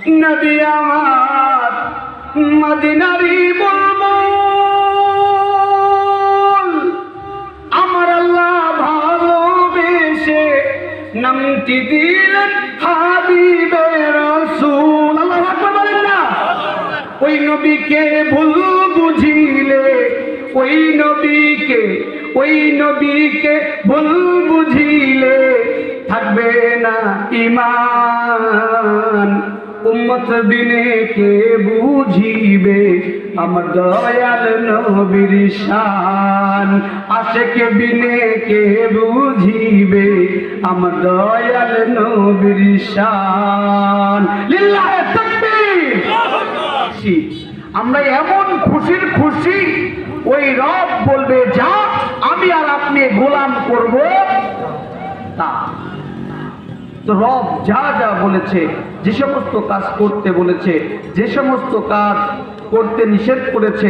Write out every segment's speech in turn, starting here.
নবী আমার মদিনারি বুলবুল, আমার আল্লাহ ভালোবেসে নামটি দিলেন হাবিবে রাসূল। আল্লাহু আকবার বলেন না। ওই নবীকে ভুল বুঝিলে, ওই নবীকে ভুল বুঝিলে থাকবে না ঈমান। উম্মত বিনে কে বুঝিবে আমার দয়াল নবীর শান। আশিক বিনে কে বুঝিবে আমার দয়াল নবীর শান। লিল্লাহি তাকবীর। আমরা এমন খুশির খুশি, ওই রব বলবে যা আমি আর আপনি গোলাম করব তা। তো রব যা যা বলেছে, যে সমস্ত কাজ করতে বলেছে, যে সমস্ত কাজ করতে নিষেধ করেছে,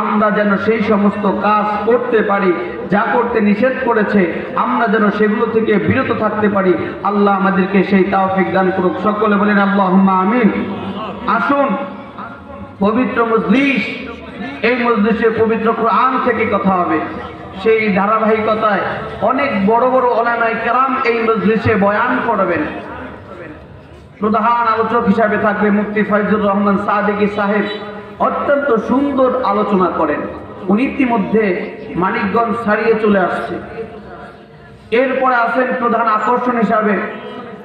আমরা যেন সেই সমস্ত কাজ করতে পারি। যা করতে নিষেধ করেছে আমরা যেন সেগুলো থেকে বিরত থাকতে পারি। আল্লাহ আমাদেরকে সেই তৌফিক দান করুক। সকলে বলেন আল্লাহুম্মা আমিন। আসুন, পবিত্র মজলিস, এই মজলিসে পবিত্র কোরআন থেকে কথা হবে। সেই ধারাবাহিকতায় অনেক বড় বড় উলামায়ে কেরাম এই মজলিসে বয়ান করবেন। প্রধান আলোচক হিসাবে থাকবে মুফতি ফয়জুর রহমান সাদেকি সাহেব। অত্যন্ত সুন্দর আলোচনা করেন। উনি ইতিমধ্যে মানিকগঞ্জ ছাড়িয়ে চলে আসছে। এরপরে আছেন প্রধান আকর্ষণ হিসাবে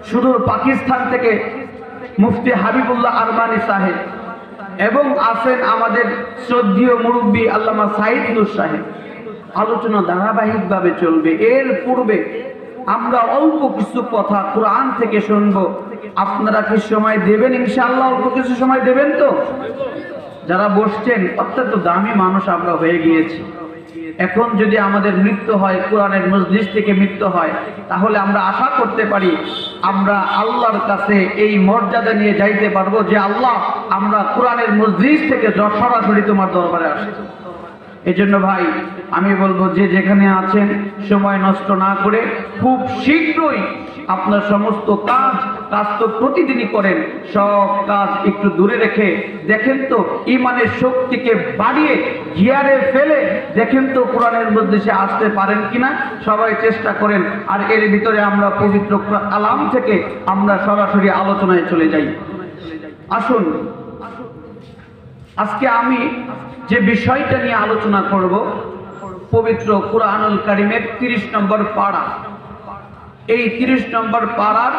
সুদূর পাকিস্তান থেকে মুফতি হাবিবুল্লাহ আরমানি সাহেব, এবং আছেন আমাদের শ্রদ্ধেয় মুরব্বী আল্লামা সাইদ নূর সাহেব। আলোচনা ধারাবাহিকভাবে চলবে। এর পূর্বে আমরা অল্প কিছু কথা কোরআন থেকে শুনবো। আপনারা কি সময় দেবেন? ইনশাআল্লাহ অল্প কিছু সময় দেবেন তো? যারা বসছেন, অত্যন্ত দামি মানুষ আমরা হয়ে গিয়েছি। এখন যদি আমাদের মৃত্যু হয়, কোরআনের মজলিস থেকে মৃত্যু হয়, তাহলে আমরা আশা করতে পারি আমরা আল্লাহর কাছে এই মর্যাদা নিয়ে যাইতে পারবো যে আল্লাহ, আমরা কোরআনের মজলিস থেকে সরাসরি তোমার দরবারে আসি। এই জন্য ভাই আমি বলবো, যে যেখানে আছেন সময় নষ্ট না করে খুব শীঘ্রই আপনার সমস্ত কাজ তো প্রতিদিনই করেন, সব কাজ একটু দূরে রেখে দেখেন তো ইমানের শক্তিকে বাড়িয়ে গিয়ারে ফেলে দেখেন তো কোরআনের মজলিসে আসতে পারেন কিনা। সবাই চেষ্টা করেন। আর এর ভিতরে আমরা পবিত্র কালাম থেকে আমরা সরাসরি আলোচনায় চলে যাই। আসুন, আজকে আমি যে বিষয়টা নিয়ে আলোচনা করব, পবিত্র কুরআনুল কারীমের 30 নম্বর পারা। এই 30 নম্বর পারার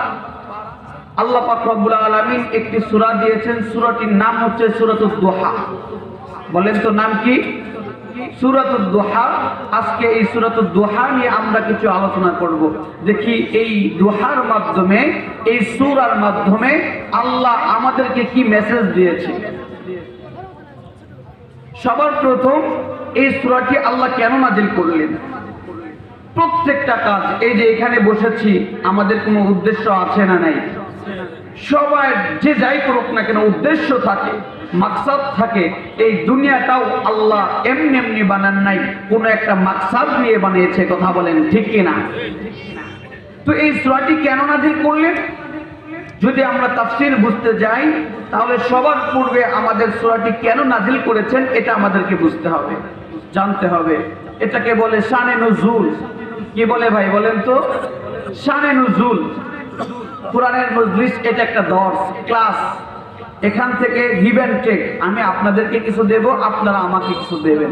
আল্লাহ পাক রব্বুল আলামিন একটি সূরা দিয়েছেন। সূরাটির নাম হচ্ছে সূরাতুদ দুহা। বলেন তো নাম কি? সূরাতুদ দুহা। আজকে এই সূরাতুদ দুহা নিয়ে আমরা কিছু আলোচনা করব। দেখি এই দুহার মাধ্যমে, এই সূরার মাধ্যমে আল্লাহ আমাদেরকে কি মেসেজ দিয়েছে। সবার প্রথম, এই সূরাটি আল্লাহ কেন নাজিল করলেন? প্রত্যেকটা কাজ, এই যে এখানে বসেছি, আমাদের কোনো উদ্দেশ্য আছে না নাই? সবাই যে যাই করুক না কেন উদ্দেশ্য থাকে, মাকসাদ থাকে। এই দুনিয়াটাও আল্লাহ এমনি এমনি বানান নাই, কোনো একটা মাকসাদ নিয়ে বানিয়েছে। কথা বলেন ঠিক কিনা? তো এই সূরাটি কেন নাজিল করলেন? যদি আমরা তাফসীর বুঝতে যাই, তাহলে সবার পূর্বে আমাদের সূরাটি কেন নাজিল করেছেন এটা আমাদেরকে বুঝতে হবে, জানতে হবে। এটাকে বলে শানে নুজুল। কি বলে ভাই বলেন তো? শানে নুজুল। কোরআনের মজলিস এটা একটা দর্স, ক্লাস। এখান থেকে গিভ এন্ড টেক। আমি আপনাদেরকে কিছু দেব, আপনারা আমাকে কিছু দেবেন।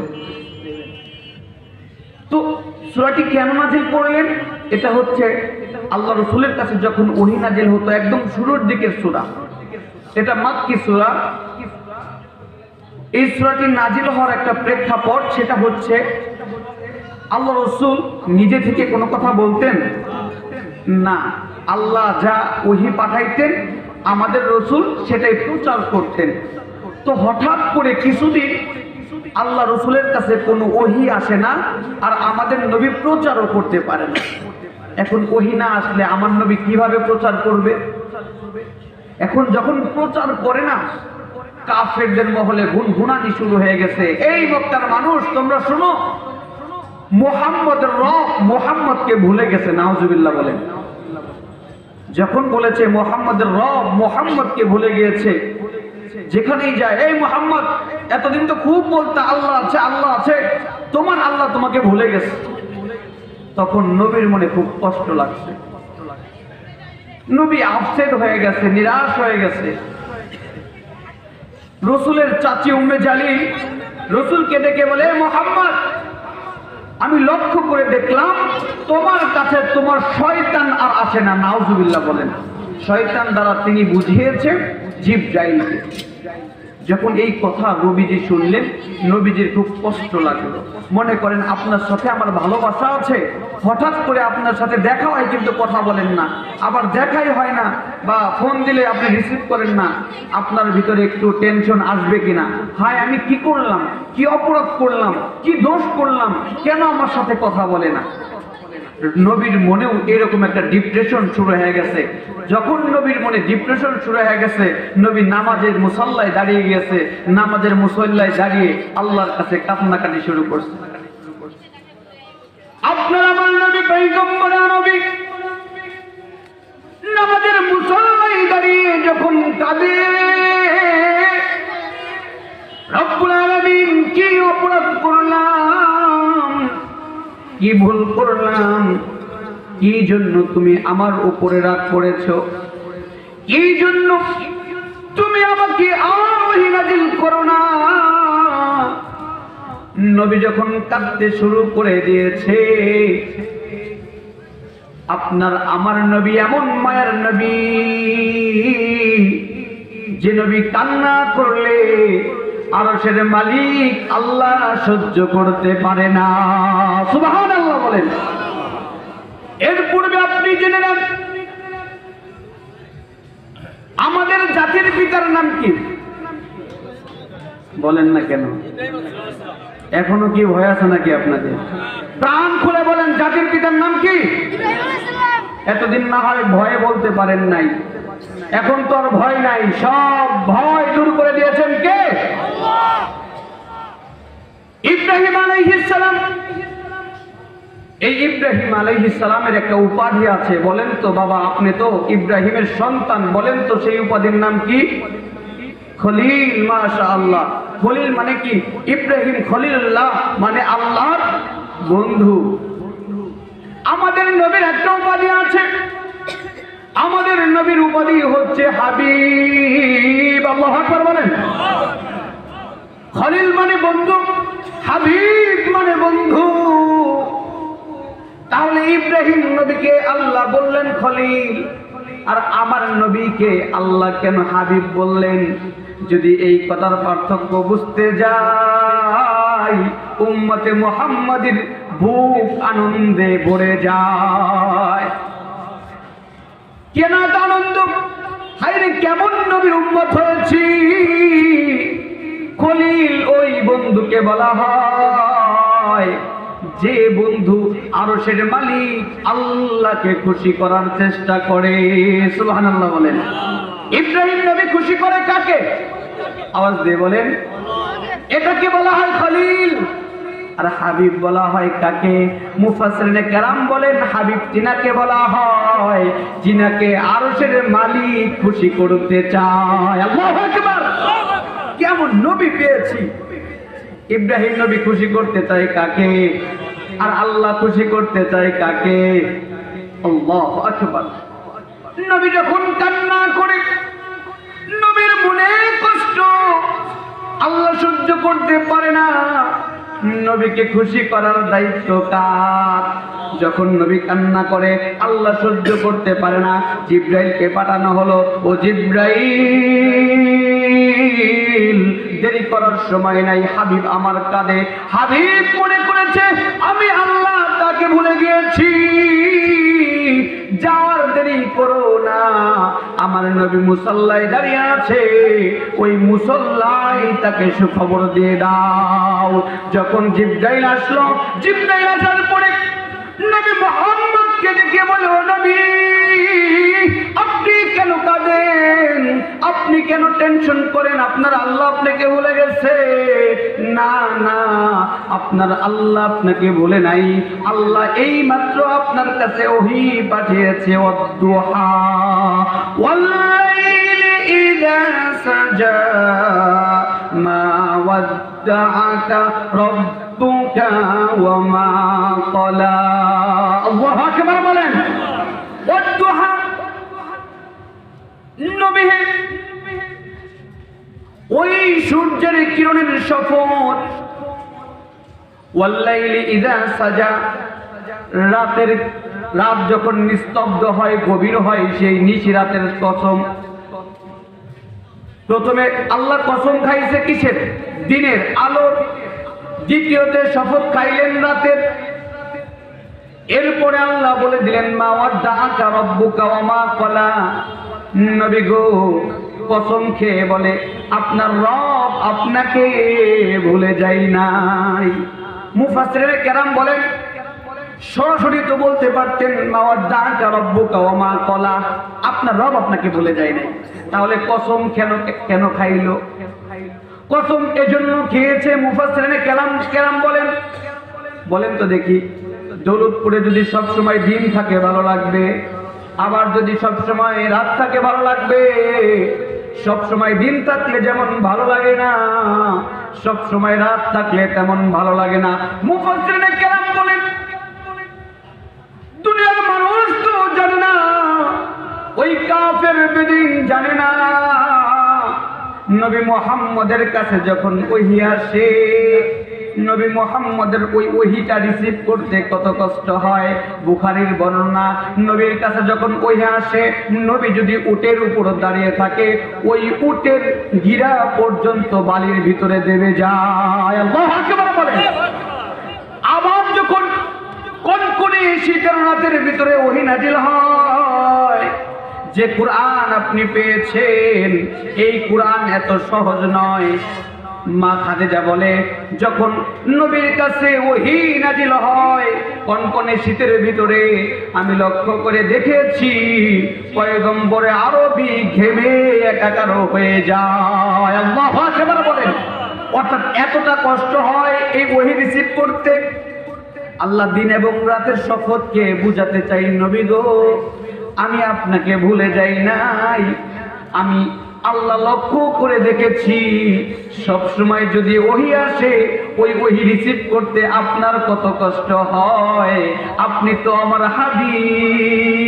তো সূরাটি কেন নাজিল করলেন? এটা হচ্ছে আল্লাহ রাসূলের কাছে যখন ওহী নাজিল হতো, একদম শুরুর দিকের সূরা। এটা মাক্কি সূরা। এই সূরাটি নাজিল হওয়ার একটা প্রেক্ষাপট, সেটা হচ্ছে আল্লাহ রাসূল নিজে থেকে কোনো কথা বলতেন না। আল্লাহ যা ওহী পাঠাইতেন, আমাদের রাসূল সেটাই প্রচার করতেন। তো হঠাৎ করে কিছুদিন আল্লাহ রাসূলের কাছে কোনো ওহী আসে না, আর আমাদের নবী প্রচারও করতে পারে না। এখন ওহী না আসলে আমার নবী কিভাবে প্রচার করবে? এখন যখন প্রচার করে না, কাফেরদের মহলে গুনগুনানি শুরু হয়ে গেছে। এই মক্কার মানুষ, তোমরা শোনো, মুহাম্মদের রব মুহাম্মদকে ভুলে গেছে। নাউজুবিল্লাহ বলেন। যখন বলেছে মুহাম্মদের রব মুহাম্মদকে ভুলে গিয়েছে, যেখানেই যায় এই মুহাম্মদ এতদিন তো খুব বলতে আল্লাহ আছে আল্লাহ আছে, তোমার আল্লাহ তোমাকে ভুলে গেছে। তখন নবীর মনে খুব কষ্ট লাগছে, নবী আপসেট হয়ে গেছে, নিরাশ হয়ে গেছে। রসুলের চাচি উম্মে জালিল রসুলকে ডেকে বলে, মুহাম্মদ আমি লক্ষ্য করে দেখলাম তোমার কাছে তোমার শয়তান আর আসে না। নাউজুবিল্লাহ বলেন। শয়তান দ্বারা তিনি বুঝিয়েছেন জিবরাইলকে। যখন এই কথা নবীজি শুনলেন, নবীজির খুব কষ্ট লাগলো। মনে করেন আপনার সাথে আমার ভালোবাসা আছে, হঠাৎ করে আপনার সাথে দেখা হয় কিন্তু কথা বলেন না, আবার দেখাই হয় না, বা ফোন দিলে আপনি রিসিভ করেন না, আপনার ভিতরে একটু টেনশন আসবে কিনা, হায় আমি কি করলাম, কি অপরাধ করলাম, কি দোষ করলাম, কেন আমার সাথে কথা বলে না। নবীর মনেও এরকম একটা ডিপ্রেশন শুরু হয়ে গেছে। যখন নবীর মনে ডিপ্রেশন শুরু হয়ে গেছে, নবী নামাজের মুসল্লায় দাঁড়িয়ে গেছে, নামাজের মুসল্লায় দাঁড়িয়ে আল্লাহর কাছে কান্নাকাটি শুরু করছে। আপনার আমার নবী পয়গম্বর নবী নামাজের মুসল্লায় দাঁড়িয়ে যখন কাঁদে, রব্বুল আলামিন কি অপরাধ করলাম, কি ভুল করলাম, কি জন্য তুমি আমার উপরে রাগ করেছো, কি জন্য তুমি আমাকে ওহী নাযিল করো না। নবী যখন কাঁদতে শুরু করে দিয়েছে, আপনার আমার নবী এমন মায়ের নবী, যে নবী কান্না করলে আরশের মালিক আল্লাহ সহ্য করতে পারে না। সুবহানাল্লাহ বলেন। এর পূর্বে আপনি জেনে নেন আমাদের জাতির পিতার নাম কি? বলেন না কেন? এখনো কি ভয় আছে নাকি আপনাদের? প্রাণ খুলে বলেন, জাতির পিতার নাম কি? এতদিন না হয় ভয়ে বলতে পারেন নাই, এখন তো আর ভয় নাই, সব ভয় দূর করে দিয়েছেন কে? ইব্রাহিম আলাইহিস সালাম। এই ইব্রাহিম আলাইহিস সালামের একটা উপাধি আছে, বলেন তো বাবা, আপনি তো ইব্রাহিমের সন্তান, বলেন তো সেই উপাধির নাম কি? খলিল। মাশাআল্লাহ। খলিল মানে কি? ইব্রাহিম খলিলুল্লাহ মানে আল্লাহর বন্ধু। আমাদের নবীর একটা উপাধি আছে, আমাদের নবীর উপাধি হচ্ছে হাবিব। আল্লাহু আকবার বলেন। খলিল মানে বন্ধু, হাবিব মানে বন্ধু। তাহলে ইব্রাহিম নবীকে আল্লাহ বললেন খলিল, আর আমার নবীকে আল্লাহ কেন হাবিব বললেন? যদি এই কথার পার্থক্য বুঝতে যাই, উম্মতে মুহাম্মাদের বুক আনন্দে ভরে যায়। কেন এত আনন্দ? হায়রে কেমন নবীর উম্মত হয়েছি। খলিল ওই বন্ধুকে বলা হয় যে বন্ধু আরশের মালিক আল্লাহকে খুশি করার চেষ্টা করে। সুবহানাল্লাহ বলেন। ইব্রাহিম নবী খুশি করে কাকে? আওয়াজ দিয়ে বলেন। এটাকে বলা হয় খলিল। আর হাবিব বলা হয় কাকে? মুফাসসিরিনে কেরাম বলেন হাবিব তিনাকে বলা হয় যিনাকে আরশের মালিক খুশি করতে চায়। আল্লাহু আকবার। কেমন নবী পেয়েছি। ইব্রাহিম নবী খুশি করতে চায় কাকে? আর আল্লাহ খুশি করতে চায় কাকে? আল্লাহু আকবার। নবী যখন কান্না করে, নবীর মনে কষ্ট আল্লাহ সহ্য করতে পারে না। নবীকে খুশি করার দায়িত্ব কার? যখন নবী কান্না করে আল্লাহ সহ্য করতে পারে না, জিবরাইলকে পাঠানো হলো। ও জিবরাইল, দেরি করার সময় নাই, হাবিব আমার কাঁদে। হাবিব মনে করেছে আমি আল্লাহ তাকে ভুলে গিয়েছি, যাওয়ার দেরি করো না। আমার নবী মুসল্লায় দাঁড়িয়ে আছে, ওই মুসল্লায় তাকে সুখবর দিয়ে দাও। যখন জিবরাইল আসলো, জিবরাইল আসার পরে নবী মুহাম্মদ নবীকে দেখে বলে, ও নবী, আপনি কেন কাঁদেন? আপনি কেন টেনশন করেন? আপনার আল্লাহ আপনাকে ভুলে গেছে? না না, আপনার আল্লাহ আপনাকে ভুলে নাই। আল্লাহ এই মাত্র আপনার কাছে ওহী পাঠিয়েছে। ওয়াদ-দুহা ওয়াল-লাইলি ইযা সাজা মা ওয়াদ্দাআকা রাব্বুকা ওয়া মা ক্বালা। আল্লাহু আকবার বলেন। ওয়াদ-দুহা, নবী ওই সূর্যের কিরণের শপথ। ওয়াল-লাইলি ইযা সাজা, রাত যখন নিস্তব্ধ হয়, গভীর হয়, সেই নিশি রাতের কসম। প্রথমে আল্লাহ কসম খাইছে কিসের? দিনের আলোর। দ্বিতীয়তে শপথ খাইলেন রাতের। এরপরে আল্লাহ বলে দিলেন, মা ওয়াদ্দাআকা রাব্বুকা ওয়া মা ক্বালা। নবী গো, কসম খেয়ে বলে, আপনার রব আপনাকে ভুলে যায় নাই। মুফাসসিরে কেরাম বলেন, সরাসরি তো বলতে পারতেন, মা ওয়াদ্দাআকা রাব্বুকা ওয়া মা ক্বালা, আপনার রব আপনাকে ভুলে যায় নাই। তাহলে কসম কেন খাইলো? কসম এজন্য খেয়েছে। মুফাসসিরে কেরাম বলেন তো দেখি, দৌলতপুরে যদি সব সময় দিন থাকে ভালো লাগবে, আবার যদি সব সময় রাত থাকে ভালো লাগবে। সব সময় দিন থাকলে যেমন ভালো লাগে না, সব সময় রাত থাকলে তেমন ভালো লাগে না। মুফাসসিরিনে কেরাম বলেন, দুনিয়ার মানুষ তো জানে না, ওই কাফের বেদিন জানে না, নবী মুহাম্মদের কাছে যখন ওহী আসে, নবী মুহাম্মদের ওই ওহীটা রিসিভ করতে কত কষ্ট হয়। বুখারীর বর্ণনা, নবীর কাছে যখন ওহী আসে, নবী যদি উটের উপর দাঁড়িয়ে থাকে, ওই উটের গিরা পর্যন্ত বালির ভিতরে দেবে যায়। আল্লাহু আকবার বলে। আবার যখন কনকনে শীতের রাতের ভিতরে ওহী নাজিল হয়, যে কুরআন আপনি পেয়েছেন, এই কুরআন এত সহজ নয়। মা খাদিজা বলে, যখন নবীর কাছে ওহী নাজিল হয় কনকনে শীতের ভিতরে, আমি লক্ষ্য করে দেখেছি পয়গম্বরে আরবি ঘেমে একাকার হয়ে যায়। আল্লাহু আকবার বলেন। অর্থাৎ এতটা কষ্ট হয় এই ওহী রিসিভ করতে। আল্লাহ দিন এবং রাতের শপথকে বুঝাতে চাই, নবী গো, আমি আপনাকে ভুলে যাই নাই। আমি আল্লাহ লক্ষ্য করে দেখেছি, সব সময় যদি ওহী আসে, ওই ওহী রিসিভ করতে আপনার কত কষ্ট হয়। আপনি তো আমার হাবিব,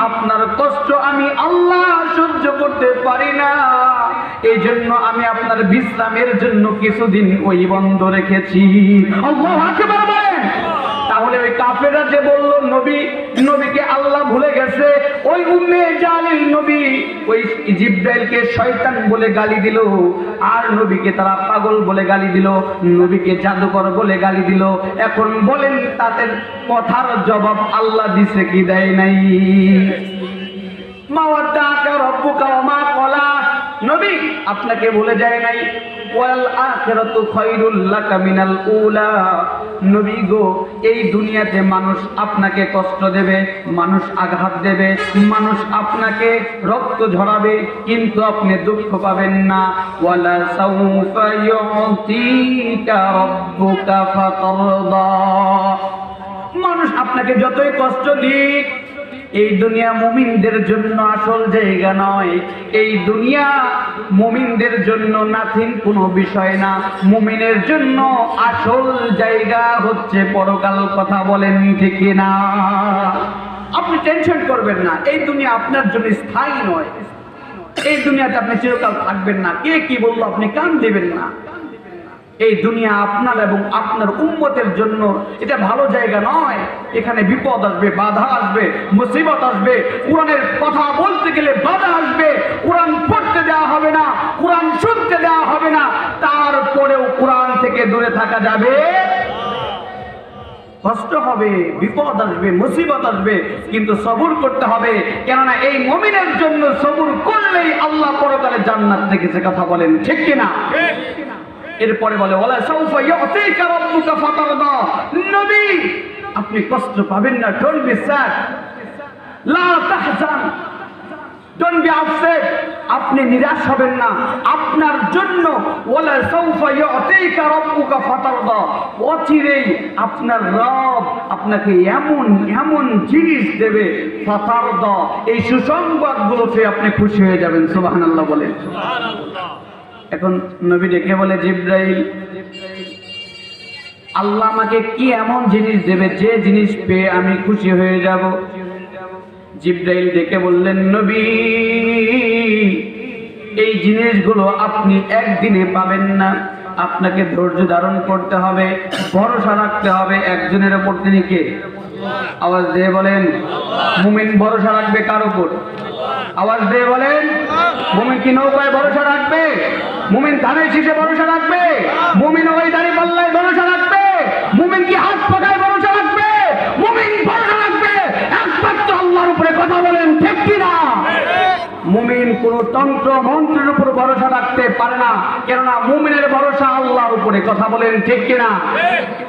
আপনার কষ্ট আমি আল্লাহ সহ্য করতে পারি না। এই জন্য আমি আপনার বিশ্রামের জন্য কিছুদিন ওহী বন্ধ রেখেছি। আল্লাহু আকবার বলেন। তাহলে ওই কাফেররা যে বলল নবীকে আল্লাহ ভুলে গেছে, ওই উম্মে জালিল নবী ওই জিবরাইলকে শয়তান বলে গালি দিল, আর নবীকে তারা পাগল বলে গালি দিল, নবীকে জাদুকর বলে গালি দিল। এখন বলেন, তাদের কথার জবাব আল্লাহ দিছে কি দেয় নাই? মা ওয়াদ্দাআকা রাব্বুকা ওয়া মা ক্বালা, নবী আপনাকে ভুলে যায় নাই। ওয়াল আখিরাতু খায়রুল লাকা মিনাল উলা, নবী গো, এই দুনিয়াতে মানুষ আপনাকে কষ্ট দেবে, মানুষ আঘাত দেবে, মানুষ আপনাকে রক্ত ঝরাবে, কিন্তু আপনি দুঃখ পাবেন না। ওয়ালা সাউফা ইউতিকা রাব্বুকা ফাতারদা, মানুষ আপনাকে যতই কষ্ট দিক, এই দুনিয়া মুমিনদের জন্য আসল জায়গা নয়। এই দুনিয়া মুমিনদের জন্য নাথিং, কোনো বিষয় না। মুমিনের জন্য আসল জায়গা হচ্ছে পরকাল। কথা বলেন ঠিক না? আপনি টেনশন করবেন না, এই দুনিয়া আপনার জন্য স্থায়ী নয়। এই দুনিয়াতে আপনি চিরকাল থাকবেন না। কে কি বললো আপনি কান দিবেন না। এই দুনিয়া আপনার এবং আপনার উম্মতের জন্য এটা ভালো জায়গা নয়। এখানে বিপদ আসবে, বাধা আসবে, মুসিবত আসবে, কোরআনের কথা বলতে গেলে বাধা আসবে, কোরআন পড়তে দেওয়া হবে না, কোরআন শুনতে দেওয়া হবে না, তারপরেও কোরআন থেকে দূরে থাকা যাবে। কষ্ট হবে, বিপদ আসবে, মুসিবত আসবে, কিন্তু সবুর করতে হবে। কেননা এই মুমিনের জন্য সবুর করলেই আল্লাহ পরকালে জান্নাত রেখেছে। কথা বলেন ঠিক কিনা? এরপরে বলে, ওয়ালা সাউফা ইউতিকা রাব্বুকা ফাতারদা, নবী আপনি কষ্ট পাবেন না। ডোন্ট বি স্যাড, লা তাহজান, ডোন্ট বি আপসেট, আপনি নিরাশ হবেন না। আপনার জন্য ওয়ালা সাউফা ইউতিকা রাব্বুকা ফাতারদা, অচিরেই আপনার রব আপনাকে এমন এমন জিনিস দেবে, ফাতারদা, এই সুসংবাদগুলোতে আপনি খুশি হয়ে যাবেন। সুবহানাল্লাহ বলেন। সুবহানাল্লাহ। এখন নবী ডেকে বলে, জিবরাইল, আল্লাহ আমাকে কি এমন জিনিস দেবে যে জিনিস পেয়ে আমি খুশি হয়ে যাব? জিবরাইল ডেকে বললেন, নবী, এই জিনিসগুলো আপনি একদিনে পাবেন না, আপনাকে ধৈর্য ধারণ করতে হবে, ভরসা রাখতে হবে একজনের উপর। তিনি কে? আওয়াজ দিয়ে বলেন। মুমিন ভরসা রাখবে কার উপর? আওয়াজ দিয়ে বলেন। মুমিন কি নৌকায় ভরসা রাখবে? মুমিন ধানের শীষে ভরসা রাখবে? মুমিন ওই দাঁড়িয়ে পাল্লায় ভরসা রাখবে? মুমিন কি হাত পাকায় ভরসা রাখবে? মুমিন ভরসা রাখবে একমাত্র আল্লাহর উপরে। কথা বলেন ঠিক কিনা? মুমিন কোন তন্ত্র মন্ত্রের উপর ভরসা রাখতে পারে না, কেননা মুমিনের ভরসা আল্লাহর উপরে। কথা বলেন ঠিক কিনা?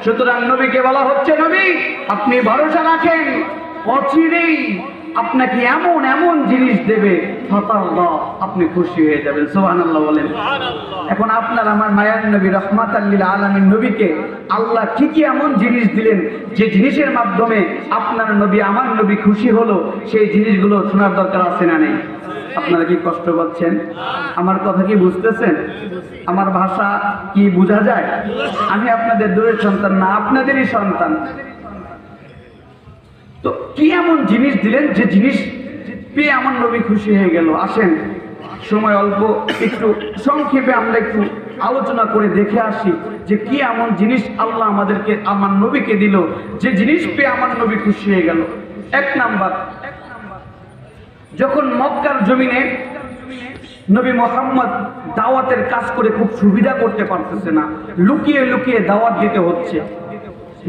সুতরাং নবীকে বলা হচ্ছে, নবী আপনি ভরসা রাখেন, অচিরেই আপনাকে এমন এমন জিনিস দেবে, ফাতারদা, আপনি খুশি হয়ে যাবেন। সুবহানাল্লাহ বলেন। এখন আপনার আমার মায়ার নবী রাহমাতাল লিল আলামিন নবীকে আল্লাহ কি কি এমন জিনিস দিলেন যে জিনিসের মাধ্যমে আপনার নবী আমার নবী খুশি হলো, সেই জিনিসগুলো শোনার দরকার আছে না নেই? আপনারা কি কষ্ট পাচ্ছেন? আমার কথা কি বুঝতেছেন? আমার ভাষা কি বোঝা যায়? আমি আপনাদের দূরের সন্তান না, আপনাদেরই সন্তান। তো কি এমন জিনিস দিলেন যে জিনিস পেয়ে আমার নবী খুশি হয়ে গেল? আসেন, সময় অল্প, একটু সংক্ষেপে আমরা একটু আলোচনা করে দেখে আসি যে কি এমন জিনিস আল্লাহ আমাদেরকে, আমার নবীকে দিল যে জিনিস পেয়ে আমার নবী খুশি হয়ে গেল। এক নাম্বার, যখন মক্কার জমিনে নবী মুহাম্মদ দাওয়াতের কাজ করে খুব সুবিধা করতে পারতেছে না, লুকিয়ে লুকিয়ে দাওয়াত দিতে হচ্ছে,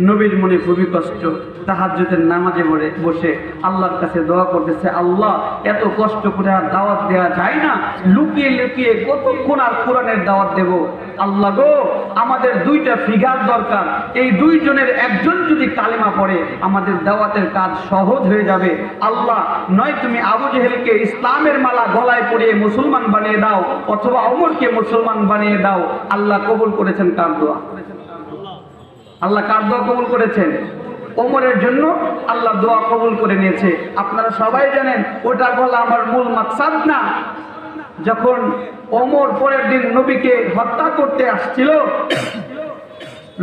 নবীর মনে খুবই কষ্ট। তাহাজ্জুদের নামাজে বসে আল্লাহর কাছে দোয়া করতেছে, আল্লাহ এত কষ্ট করে আর দাওয়াত দেওয়া যায় না, লুকিয়ে লুকিয়ে কতক্ষণ আর কোরআনের দাওয়াত দেব? আল্লাহ গো, আমাদের দুইটা ফিগার দরকার, এই দুইজনের একজন যদি কালেমা পড়ে আমাদের দাওয়াতের কাজ সহজ হয়ে যাবে। আল্লাহ, নয় তুমি আবু জেহেলকে ইসলামের মালা গলায় পরিয়ে মুসলমান বানিয়ে দাও, অথবা ওমরকে মুসলমান বানিয়ে দাও। আল্লাহ কবুল করেছেন কার দোয়া? আল্লাহ কার দোয়া কবুল করেছেন? ওমরের জন্য আল্লাহ দোয়া কবুল করে নিয়েছে। আপনারা সবাই জানেন ওটা বলা আমার মূল মাকসাদ না। যখন ওমর পরের দিন নবীকে হত্যা করতে আসছিল,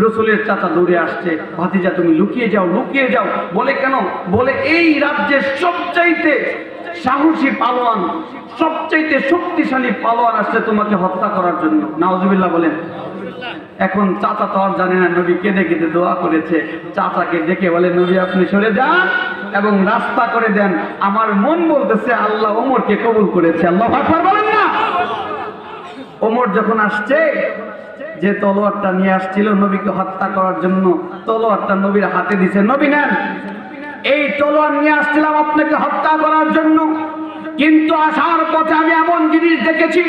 রসুলের চাচা দৌড়ে আসছে, ভাতিজা তুমি লুকিয়ে যাও, লুকিয়ে যাও। বলে কেন? বলে এই রাজ্যের সবচাইতে সাহসী পালোয়ান, সবচাইতে শক্তিশালী পালোয়ান আসছে তোমাকে হত্যা করার জন্য। নাউজুবিল্লাহ বলেন। এখন চাচা তো আর জানে না নবী কেঁদে কেঁদে দোয়া করেছে। চাচাকে ডেকে বলে, নবী আপনি সরে যান এবং রাস্তা করে দেন, আমার মন বলতেছে আল্লাহ ওমরকে কবুল করেছে। আল্লাহু আকবার বলেন না? ওমর যখন আসছে, যে তলোয়ারটা নিয়ে আসছিল নবীকে হত্যা করার জন্য, তলোয়ারটা নবীর হাতে দিছে, নবী নেন, এই তলোয়ার নিয়ে আসছিলাম আপনাকে হত্যা করার জন্য, কিন্তু আসার পথে আমি এমন জিনিস দেখেছি,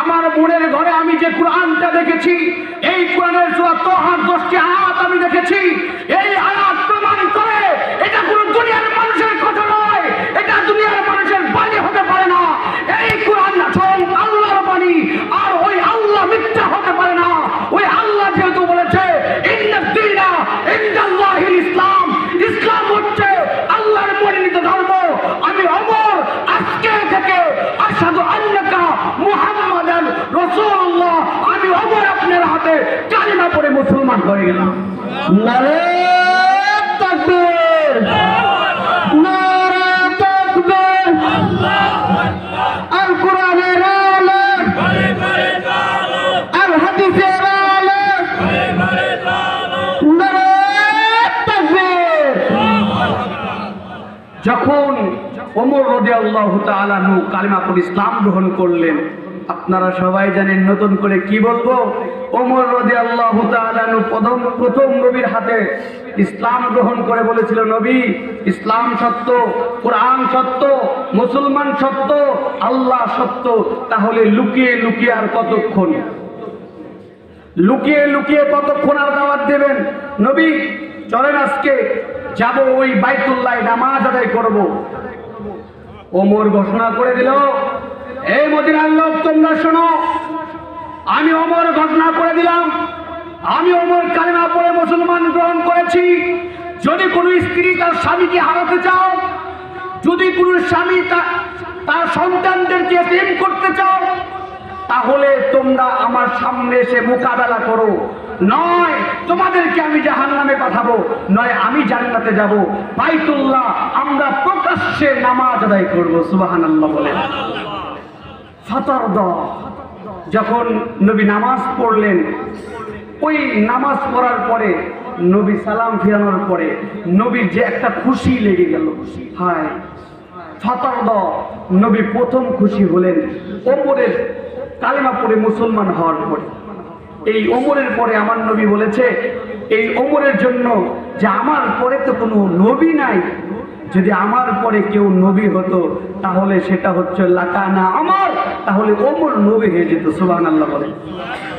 আমার বোনের ঘরে আমি যে কোরআনটা দেখেছি, এই কোরআনের সূরা তাহার 10টি আয়াত আমি দেখেছি। এই আয়াত প্রমাণ করে এটা কোনো দুনিয়ার মানুষের কথা নয়, এটা দুনিয়ার মানুষের বাণী হতে পারে না। এই কোরআন স্বয়ং আল্লাহর বাণী, আর ওই আল্লাহ মিথ্যা হতে পারে না। ওই আল্লাহ যেহেতু বলেছে ইন্নাদ দীনা ইনদাল্লাহিল ইসলাম, ইসলাম হচ্ছে আল্লাহর মনোনীত ধর্ম। আমি ওমর আজকে থেকে আশহাদু আন্নাকা মুহাম্মাদান রাসূলুল্লাহ, আমি ওমর আপনার হাতে কালিমা পড়ে মুসলমান হয়ে গেলাম। নারে তাকবীর, নারে তাকবীর, আল্লাহু আকবার। আল কোরআনের আলো, ঘরে ঘরে আলো, আল হাদিসের আলো, ঘরে ঘরে আলো, নারে তাকবীর। যখন ওমর রাদিয়াল্লাহু তাআলা আনহু কালিমা পড়ে ইসলাম গ্রহণ করলেন, আপনারা সবাই জানেন নতুন করে কি বলবো, ওমর রাদিয়াল্লাহু তাআলা আনহু প্রথম নবীর হাতে ইসলাম গ্রহণ করে বলেছিল, নবী ইসলাম সত্য, কোরআন সত্য, মুসলমান সত্য, আল্লাহ সত্য, তাহলে লুকিয়ে লুকিয়ে আর কতক্ষণ, লুকিয়ে লুকিয়ে কতক্ষণ আর দাওয়াত দেবেন? নবী চলেন আজকে যাব ওই বাইতুল্লাহ নামাজ আদায় করব। ওমর ঘোষণা করে দিল, এই মদিনার লোক তোমরা শোনো, আমি ওমর ঘোষণা করে দিলাম, আমি ওমর কালেমা পড়ে মুসলমান গ্রহণ করেছি। যদি কোনো স্ত্রী তার স্বামীকে হারাতে চাও, যদি কোনো স্বামী তার সন্তানদেরকে প্রেম করতে চাও, তাহলে তোমরা আমার সামনে এসে মোকাবেলা করো, নয় তোমাদেরকে আমি জাহান্নামে পাঠাবো, নয় আমি জান্নাতে যাব। বাইতুল্লাহ আমরা প্রকাশ্যে নামাজ আদায় করব। সুবহানাল্লাহ বলেন। ফাতারদা, যখন নবী নামাজ পড়লেন, ওই নামাজ পড়ার পরে নবী সালাম ফিরানোর পরে নবীর যে একটা খুশি লেগে গেল, হায় ফাতারদা, নবী প্রথম খুশি হলেন ওমরের কালেমা পড়ে মুসলমান হওয়ার পরে। এই ওমরের পরে আমার নবী বলেছে, এই ওমরের জন্য যে আমার পরে তো কোনো নবী নাই, যদি আমার পরে কেউ নবী হতো তাহলে সেটা হচ্ছে লাকানা আমার, তাহলে ওমর নবী হয়ে যেত। সুবহানাল্লাহ বলেন।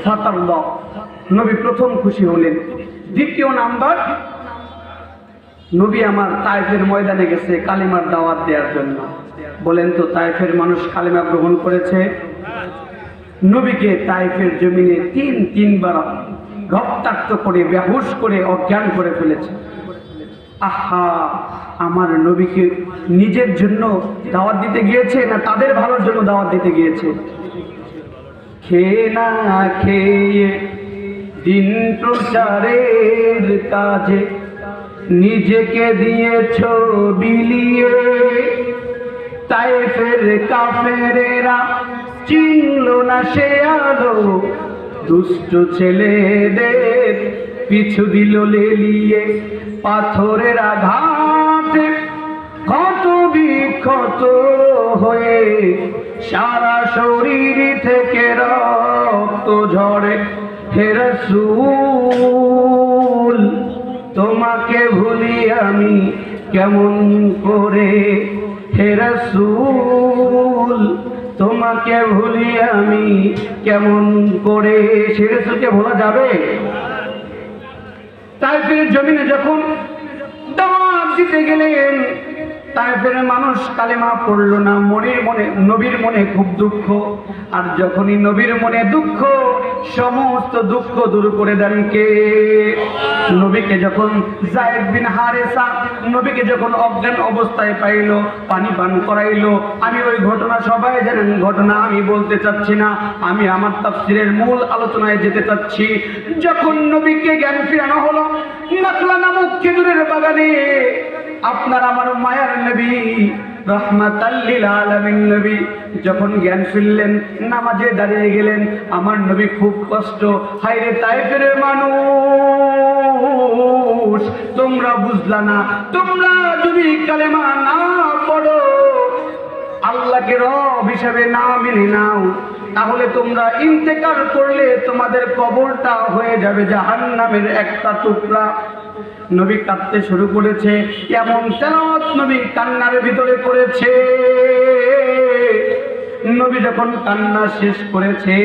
ফাতারদা, নবী প্রথম খুশি হলেন। দ্বিতীয় নাম্বার, নবী আমার তায়েফের ময়দানে গেছে কালিমার দাওয়াত দেওয়ার জন্য। বলেন তো তায়েফের মানুষ কালিমা গ্রহণ করেছে? নবীকে তায়েফের জমিনে তিনবার রক্তাক্ত করে, বেহুশ করে, অজ্ঞান করে ফেলেছে। আহা, আমার নবীকে নিজের জন্য দাওয়াত দিতে গিয়েছে না তাদের ভালোর জন্য দাওয়াত দিতে গিয়েছে? খেয়ে না খেয়ে দিন প্রচারের কাজে নিজেকে দিয়েছ বিলিয়ে, তায়েফের কাফেরেরা চিনল না সে আলো, দুষ্ট ছেলেদের পিছু দিল লেলিয়ে, পাথরের আঘাতে ক্ষত বিক্ষত হয়ে সারা শরীর থেকে রক্ত ঝরে। হে রাসূল, তোমাকে ভুলি আমি কেমন করে, হে রাসূল তোমাকে ভুলি আমি কেমন করে। সে রাসূলকে ভোলা যাবে? তায়েফের জমিনে যখন দাওয়াত দিতে গেলেন, তায়েফের মানুষ কালেমা পড়ল না। নবীর মনে খুব দুঃখ, আর যখনই নবীর মনে দুঃখ, সমস্ত দুঃখ দূর করে দেন কে? নবীকে যখন যায়েদ বিন হারেসা নবীকে যখন অজ্ঞান অবস্থায় পাইল, পানি পান করাইলো। আমি ওই ঘটনা সবাই জানেন, ঘটনা আমি বলতে চাচ্ছি না, আমি আমার তাফসীরের মূল আলোচনায় যেতে চাচ্ছি। যখন নবীকে জ্ঞান ফিরানো হলো নাখলা নামক খেজুরের বাগানে, আপনার আমার মায়ার নবী রহমাতাল লিল আলামিন নবী যখন জ্ঞান ফিরলেন, নামাজে দাঁড়িয়ে গেলেন। আমার নবী খুব কষ্ট, হায়রে তায়েফের মানুষ, তোমরা বুঝলা না, তোমরা যদি কালেমা না পড়ো, আল্লাহকে রব হিসেবে না মেনে নাও, তাহলে তোমরা ইন্তেকাল করলে তোমাদের কবরটা হয়ে যাবে জাহান্নামের একটা টুকরা। নবী কাঁদতে শুরু করেছে, এমন তেলাওয়াত নবী কান্নার ভিতরে করেছে। নবী যখন কান্না শেষ করেছে,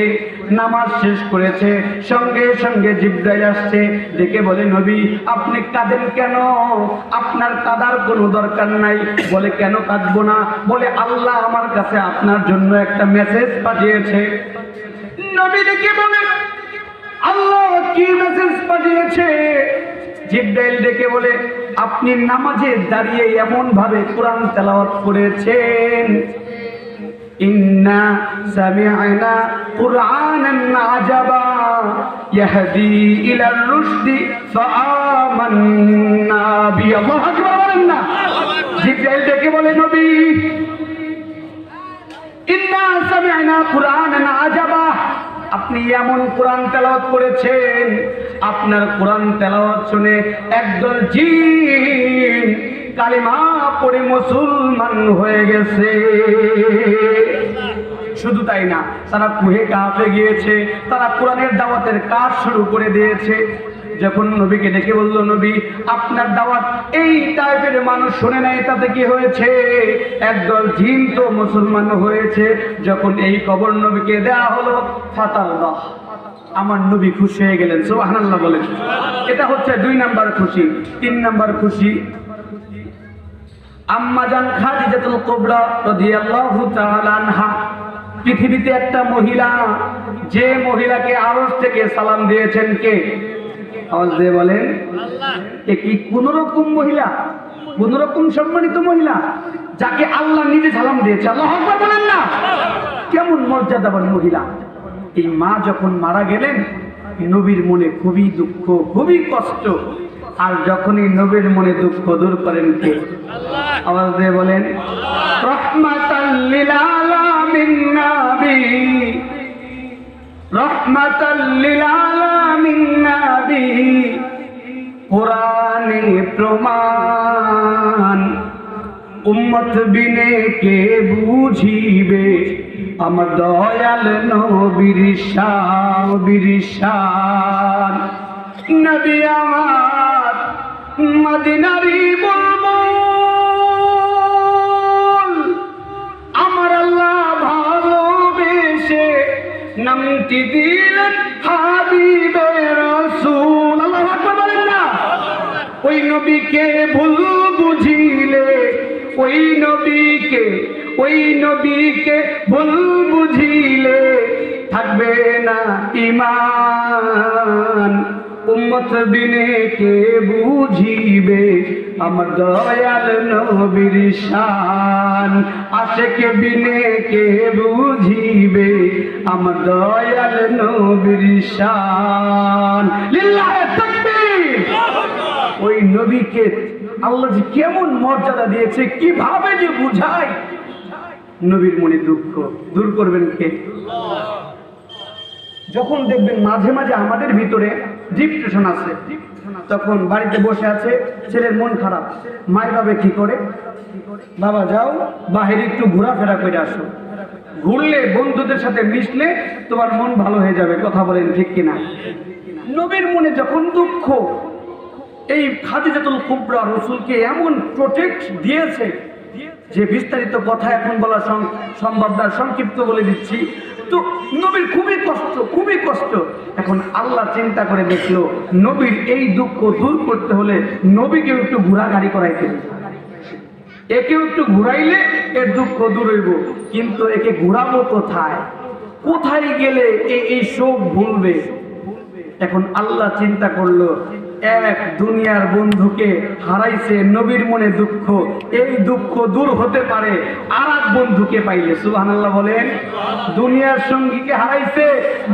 নামাজ শেষ করেছে, সঙ্গে সঙ্গে জিবরাইল আসছে, ডেকে বলে, নবী আপনি কাঁদেন কেন? আপনার কাঁদার কোনো দরকার নাই। বলে, কেন কাঁদবো না? বলে, আল্লাহ আমার কাছে আপনার জন্য একটা মেসেজ পাঠিয়েছে। নবী ডেকে বলে, আল্লাহ কি মেসেজ পাঠিয়েছে? জিবরাইল ডেকে বলে, আপনি নামাজে দাঁড়িয়ে এমন ভাবে কোরআন তেলাওয়াত করেছেন, ইন্না সামি'না কুরআনান আজাবা ইয়াহদি ইলার রুশদি ফাআমান্না বি। আল্লাহু আকবার বলেন না। জিবরাইল ডেকে বলে, নবী ইন্না সামি'না কুরআনান আজাবা, আপনি এমন কোরআন তেলাওয়াত করেছেন, আপনার কোরআন তেলাওয়াত শুনে একদল জিন কালিমা পড়ে মুসলমান হয়ে গেছে। শুধু তাই না, তারা কুহে কাফে গিয়েছে, তারা কোরআনের দাওয়াতের কাজ শুরু করে দিয়েছে। যখন নবীকে ডেকে বলল, নবী আপনার দাওয়াত এই টাইপের মানুষ শুনে নাই, তাতে কি হয়েছে? একদল জিন তো মুসলমান হয়েছে। যখন এই খবর নবীকে দেয়া হলো, ফাতাল্লাহ, আমার নবী খুশি হয়ে গেলেন। সুবহানাল্লাহ বলেন। এটা হচ্ছে 2 নাম্বার খুশি। 3 নাম্বার খুশি, আম্মা জান খাদিজাতুল কুবরা রাদিয়াল্লাহু তাআলা আনহা পৃথিবীতে একটা মহিলা, যে মহিলাকে আরশ থেকে সালাম দিয়েছেন কে? আওয়াজ দিয়ে বলেন আল্লাহ। এ কি কোন রকম মহিলা, কোন রকম সম্মানিত মহিলা যাকে আল্লাহ নিজে সালাম দিয়েছে? আল্লাহু আকবার বলেন না। কেমন মর্যাদাবান মহিলা। এই মা যখন মারা গেলেন, নবীর মনে খুবই দুঃখ, খুবই কষ্ট। আর যখনই নবীর মনে দুঃখ দূর করেন কে? আল্লাহ। আওয়াজ দিয়ে বলেন রাহমাতাল লিল আলামিন নবী, রাহমাতাল লিল আলামিন নবী, কোরআনে প্রমাণ, উম্মত বিনে কে বুঝিবে আমার দয়াল নবীর শান। নবী আমার মদিনারি বুলবুল, আমার আল্লাহ ভালোবেসে নামটি দিলেন হাবিবে রাসূল। আল্লাহু আকবার বলেন না। ওই নবীকে ভুল বুঝিলে, ওই নবীকে ভুল বুঝিলে থাকবে না ঈমান। উম্মত বিনে কে বুঝিবে আমার দয়াল নবীর শান। আশিক বিনে কে বুঝিবে আমার দয়াল নবীর শান। লিল্লাহি তাকবীর। ওই নবীকে আল্লাহ যে কেমন মর্যাদা দিয়েছে, কিভাবে যে বুঝায়। নবীর মনে দুঃখ দূর করবেন কে? যখন দেখবেন মাঝে মাঝে আমাদের ভিতরে ডিপ্রেশন আছে, তখন বাড়িতে বসে আছে, ছেলের মন খারাপ, মায়ের বাবা কি করে? বাবা যাও বাহিরে একটু ঘোরাফেরা করে আসো, ঘুরলে বন্ধুদের সাথে মিশলে তোমার মন ভালো হয়ে যাবে। কথা বলেন ঠিক কিনা? নবীর মনে যখন দুঃখ, এই খাদিজাতুল কুবরা রাসূলকে এমন প্রোটেক্ট দিয়েছে যে বিস্তারিত কথা এখন বলা সম্ভব না, সংক্ষিপ্ত বলে দিচ্ছি। তো নবীর খুবই কষ্ট, খুবই কষ্ট। এখন আল্লাহ চিন্তা করে দেখলো নবীর এই দুঃখ দূর করতে হলে নবীকে একটু ঘোরাঘাড়ি করাইতে হবে। একে একটু ঘুরাইলে এর দুঃখ দূর হইব। কিন্তু একে ঘুরাবো কোথায়? কোথায় গেলে এই শোক ভুলবে? এখন আল্লাহ চিন্তা করলো, এক দুনিয়ার বন্ধুকে হারাইছে, নবীর মনে দুঃখ, এই দুঃখ দূর হতে পারে আর এক বন্ধুকে পাইলে। সুবহানাল্লাহ বলেন। দুনিয়ার সঙ্গীকে হারাইছে,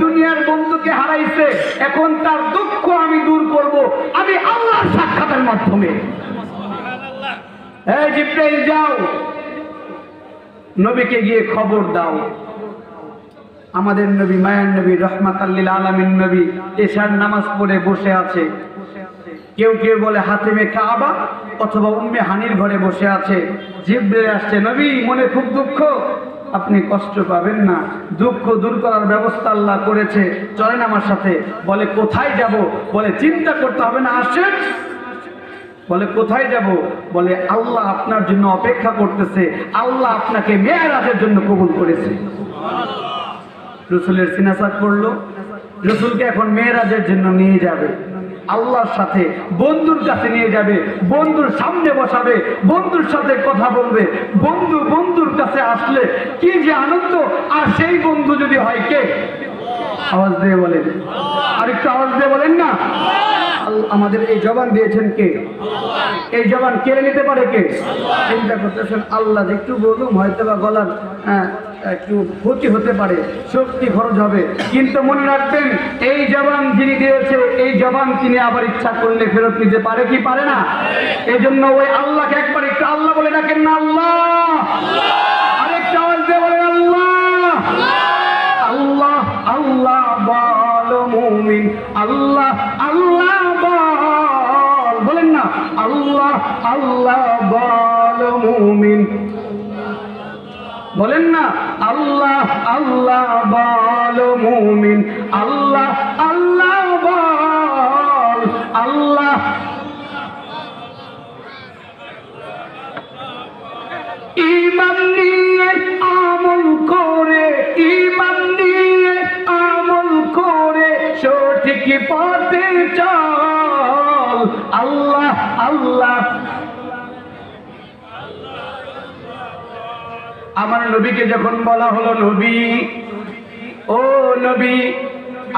দুনিয়ার বন্ধুকে হারাইছে, এখন তার দুঃখ আমি দূর করব আমি আল্লাহর সাক্ষাতের মাধ্যমে। এই জিবরাইল যাও, নবীকে গিয়ে খবর দাও আমাদের নবী, মায়ার নবী, রহমাতাল লিল আলামিন নবী এশার নামাজ পড়ে বসে আছে। কেউ কেউ বলে হাতেমে কাবা অথবা উম্মে হানির ঘরে বসে আছে। জিবরাইল আসছে, নবী মনে খুব দুঃখ, আপনি কষ্ট পাবেন না, দুঃখ দূর করার ব্যবস্থা আল্লাহ করেছে, চলেন আমার সাথে। বলে কোথায় যাব? বলে চিন্তা করতে হবে না, আসেন। বলে কোথায় যাব? বলে আল্লাহ আপনার জন্য অপেক্ষা করতেছে, আল্লাহ আপনাকে মেরাজের জন্য কবুল করেছে। রসুলের সিনাসাত করলো, রসুলকে এখন মেরাজের জন্য নিয়ে যাবে, আল্লাহর সাথে বন্ধুর কাছে নিয়ে যাবে, বন্ধুর সামনে বসাবে, বন্ধুর সাথে কথা বলবে। বন্ধুর কাছে আসলে কি যে আনন্দ। আর সেই বন্ধু যদি হয় কে? আওয়াজ দিয়ে বলেন, আরেকটু আওয়াজ দিয়ে বলেন না। আমাদের এই জবান দিয়েছেন কে? এই জবান কেড়ে নিতে পারে কে? চিন্তা করতেছেন আল্লাহ যে একটু বলুম হয়তো বা গলার একটু ক্ষতি হতে পারে, শক্তি খরচ হবে, কিন্তু মনে রাখবেন এই জবান যিনি দিয়েছে, এই জবান তিনি আবার ইচ্ছা করলে ফেরত নিতে পারে কি পারে না? এই জন্য ওই আল্লাহকে একবার একটু আল্লাহ বলে ডাকেন না, আল্লাহ। আরেকটা আওয়াজ দিয়ে বলেন আল্লাহ। আল্লাহ আল্লাহ বল মুমিন, আল্লাহ আল্লাহ বল, বলেন না আল্লাহ আল্লাহ বল মুমিন, বলেন না আল্লাহ আল্লাহ বল মুমিন, আল্লাহ আল্লাহ বল, আল্লাহ। ঈমান নিয়ে আমল করে, ঈমান নিয়ে আমল করে সঠিক পথে চল, আল্লাহ আল্লাহ আমার নবীকে যখন বলা হলো নবী, ও নবী,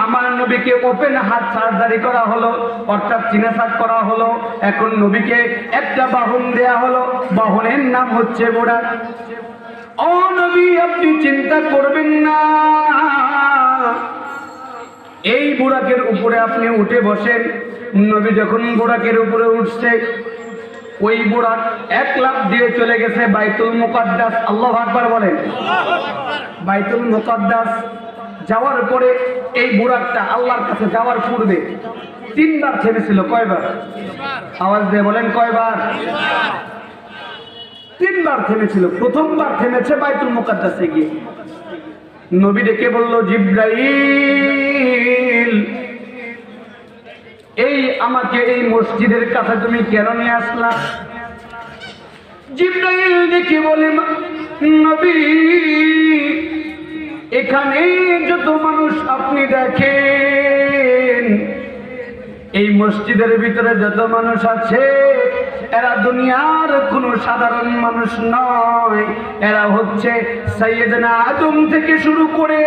আমার নবীকে ওপেন হার্ট সার্জারি করা হলো, অর্থাৎ চিনাসাক করা হলো। এখন নবীকে একটা বাহন দেয়া হলো, বাহনের নাম হচ্ছে বুরাক। ও নবী, আপনি চিন্তা করবেন না, এই বুরাকের উপরে আপনি উঠে বসেন। নবী যখন বুরাকের উপরে উঠছে, ওই বুরাক এক লাফ দিয়ে চলে গেছে বাইতুল মুকাদ্দাস। আল্লাহু আকবার বলেন। বাইতুল মুকাদ্দাস যাওয়ার পরে এই বুরাকটা আল্লাহর কাছে যাওয়ার পূর্বে 3 বার থেমেছিল। কয়বার? আওয়াজ দিয়ে বলেন, কয়বার? 3 বার থেমেছিল। প্রথমবার থেমেছে বাইতুল মুকাদ্দাসে গিয়ে। নবী ডেকে বলল, জিবরাইল, এই আমাকে এই মসজিদের কাছে তুমি কেন নিয়ে আসলা? জিবরাইল ডেকে বলে, নবী, এখানে যত মানুষ আপনি দেখেন, এই মসজিদের ভিতরে যত মানুষ আছে, এরা দুনিয়ার কোনো সাধারণ মানুষ নয়। এরা হচ্ছে সাইয়েদনা আদম থেকে শুরু করে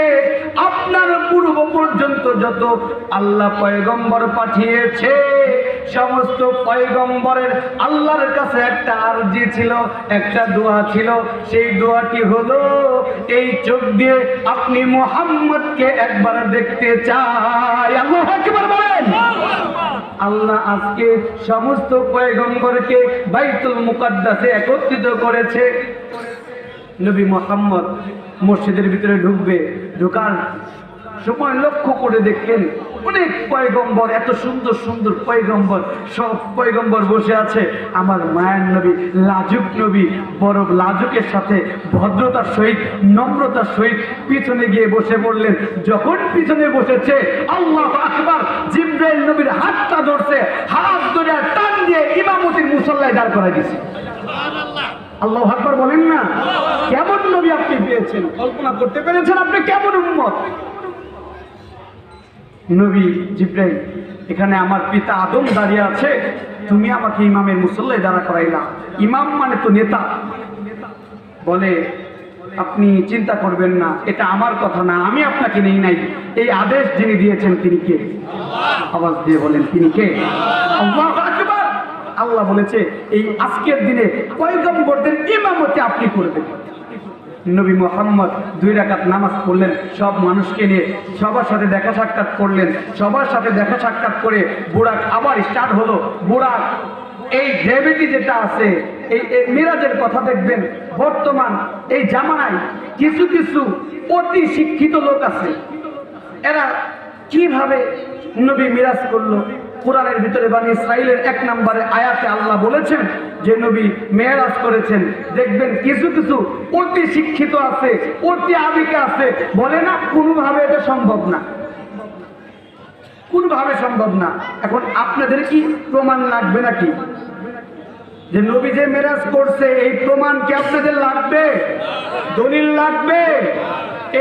আপনার পূর্ব পর্যন্ত যত আল্লাহ পয়গম্বর পাঠিয়েছে, সমস্ত পয়গম্বরের আল্লাহর কাছে একটা আরজি ছিল, একটা দোয়া ছিল। সেই দোয়াটি হলো, এই চোখ দিয়ে আপনি মুহাম্মদকে একবার দেখতে চাই। আল্লাহু আকবার বলেন। আল্লাহ আজকে সমস্ত পয়গম্বরকে বাইতুল মুকাদ্দাসে একত্রিত করেছে। নবী মুহাম্মদ মসজিদের ভিতরে ঢুকবে, ঢোকার সময় লক্ষ্য করে দেখেন অনেক পয়গম্বর, এত সুন্দর সুন্দর পয়গম্বর, সব পয়গম্বর বসে আছে। আমার মায়ের নবী, লাজুক নবী, বড় লাজুকের সাথে ভদ্রতার সহিত, নম্রতার সহিত পিছনে গিয়ে বসে পড়লেন। যখন পিছনে বসেছে, আল্লাহু আকবার, জিবরাইল নবীর হাতটা ধরছে, হাত ধরে টান দিয়ে ইমামতির মুসল্লায় দাঁড় করাই দিয়েছে। আল্লাহু আকবার বলেন না। কেমন নবী আপনি পেয়েছেন, কল্পনা করতে পেরেছেন আপনি কেমন উম্মত? নবী জিবরাইল, এখানে আমার পিতা আদম দাঁড়িয়ে আছে, তুমি আমাকে ইমামের মুসল্লায় দাঁড়া করাইলা। ইমাম মানে তো নেতা। বলে, আপনি চিন্তা করবেন না, এটা আমার কথা না, আমি আপনাকে নেই নাই। এই আদেশ যিনি দিয়েছেন তিনি কে? আওয়াজ দিয়ে বলেন, তিনি কে? আল্লাহু আকবার। আল্লাহ বলেছে, এই আজকের দিনে পয়গম্বরদের ইমামতি আপনি করবেন। নবী মুহাম্মদ 2 রাকাত নামাজ পড়লেন, সব মানুষকে নিয়ে সবার সাথে দেখা সাক্ষাৎ করলেন। সবার সাথে দেখা সাক্ষাৎ করে বুরাক আবার স্টার্ট হলো। বুরাক, এই গ্র্যাভিটি যেটা আছে, এই মিরাজের কথা দেখবেন, বর্তমান এই জামানায় কিছু কিছু অতি শিক্ষিত লোক আছে, এরা কিভাবে নবী মিরাজ করলো? কোরআনের ভিতরে বানি ইসরাইলের 1 নম্বরে আয়াতে আল্লাহ বলেছেন যে নবী মেরাজ করেছেন। দেখবেন কিছু কিছু অতি শিক্ষিত আছে, অতি আবেগে আছে, বলে না কোনোভাবে এটা সম্ভব না, কোনোভাবে সম্ভব না। এখন আপনাদের কি প্রমাণ লাগবে নাকি যে নবী যে মেরাজ করছে? এই প্রমাণ কি আপনাদের লাগবে? দলিল লাগবে।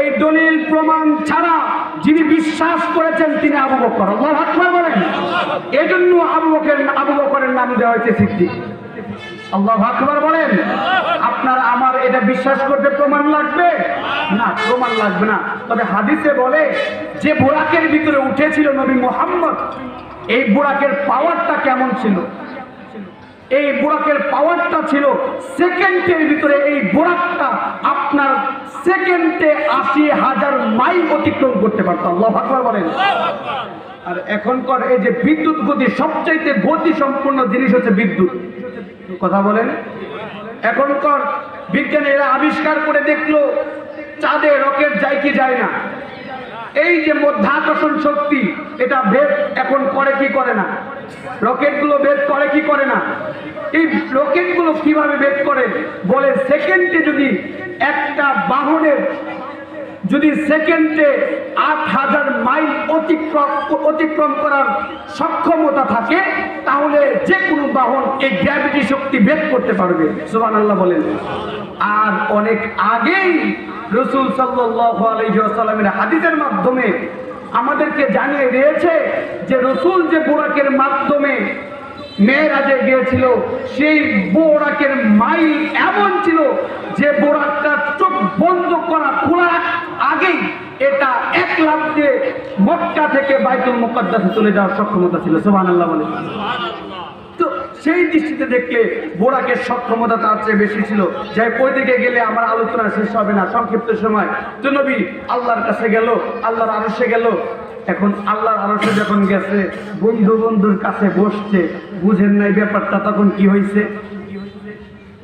এই দলিল প্রমাণ ছাড়া যিনি বিশ্বাস করেছেন তিনি আবু বকর। আল্লাহু আকবার বলেন। এজন্য আবু বকরের নাম দেওয়া হয়েছে সিদ্দিক। আল্লাহু আকবার বলেন। আপনার আমার এটা বিশ্বাস করতে প্রমাণ লাগবে না? প্রমাণ লাগবে না। তবে হাদিসে বলে যে বুরাকের ভিতরে উঠেছিল নবী মুহাম্মদ, এই বুরাকের পাওয়ারটা কেমন ছিল? এই বুরাকের পাওয়ারটা ছিল সেকেন্ডের ভিতরে, এই বুরাকটা আপনার সেকেন্ডে 80,000 মাইল অতিক্রম করতে পারত। আল্লাহু আকবার বলেন। আর এখনকার এই যে বিদ্যুৎ গতি, সবচাইতে গতি সম্পন্ন জিনিস হচ্ছে বিদ্যুৎ। কথা বলেন। এখনকার বিজ্ঞানীরা আবিষ্কার করে দেখলো চাঁদে রকেট যায় কি যায় না। এই যে মাধ্যাকর্ষণ শক্তি, এটা ভেদ এখন করে কি করে না? রকেটগুলো ভেদ করে কি করে না? এই রকেটগুলো কিভাবে ভেদ করে? বলে সেকেন্ডে যদি একটা বাহনের যদি সেকেন্ডে 8,000 মাইল অতিক্রম করার সক্ষমতা থাকে, তাহলে যে কোনো বাহন এই গ্র্যাভিটি শক্তি ভেদ করতে পারবে। সুবহানাল্লাহ বলেন। আর অনেক আগেই রাসূল সাল্লাল্লাহু আলাইহি ওয়াসাল্লামের হাদিসের মাধ্যমে আমাদেরকে জানিয়ে দিয়েছে যে রাসূল যে বুরাকের মাধ্যমে মেরাজে গিয়েছিল, সেই বোরাকের মাইল এমন ছিল যে বোরাকটা চোখ বন্ধ করা খোলার আগেই এটা 1 লাফ দিয়ে মক্কা থেকে বাইতুল মুকাদ্দাসে চলে যাওয়ার সক্ষমতা ছিল। সুবহানাল্লাহ বলে। তো সেই দৃষ্টিতে দেখলে বোরাকের সক্ষমতা তার চেয়ে বেশি ছিল। যাই ওই দিকে গেলে আমার আলোচনা শেষ হবে না, সংক্ষিপ্ত সময়। তো নবী আল্লাহর কাছে গেল, আল্লাহর আরশে গেল। এখন আল্লাহর আরশে যখন গেছে, বন্ধুর কাছে বসছে, বুঝেন নাই ব্যাপারটা তখন কি হয়েছে?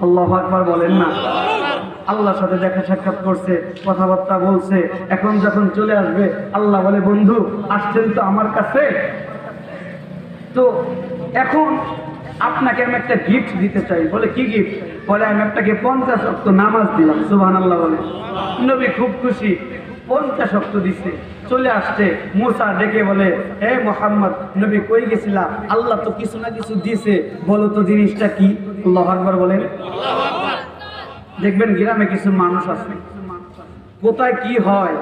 আল্লাহু আকবার বলেন না। আল্লাহর সাথে দেখা সাক্ষাৎ করছে, কথাবার্তা বলছে। এখন যখন চলে আসবে, আল্লাহ বলে, বন্ধু আসছেন তো আমার কাছে, তো এখন আপনাকে আমি একটা গিফট দিতে চাই। বলে কি গিফট? বলে আমি আপনাকে 50 ওয়াক্ত নামাজ দিলাম। সুবহানাল্লাহ বলে। নবী খুব খুশি, 50 ওয়াক্ত দিছে। চলে আসছে, মুসা ডেকে বলে, হে মুহাম্মদ, নবী কই গেছিলা? আল্লাহ তো কিছু না কিছু দিছে, বলো তো জিনিসটা কি? আল্লাহু আকবার বলেন। দেখবেন গ্রামে কিছু মানুষ আছে, কোথায় কি হয়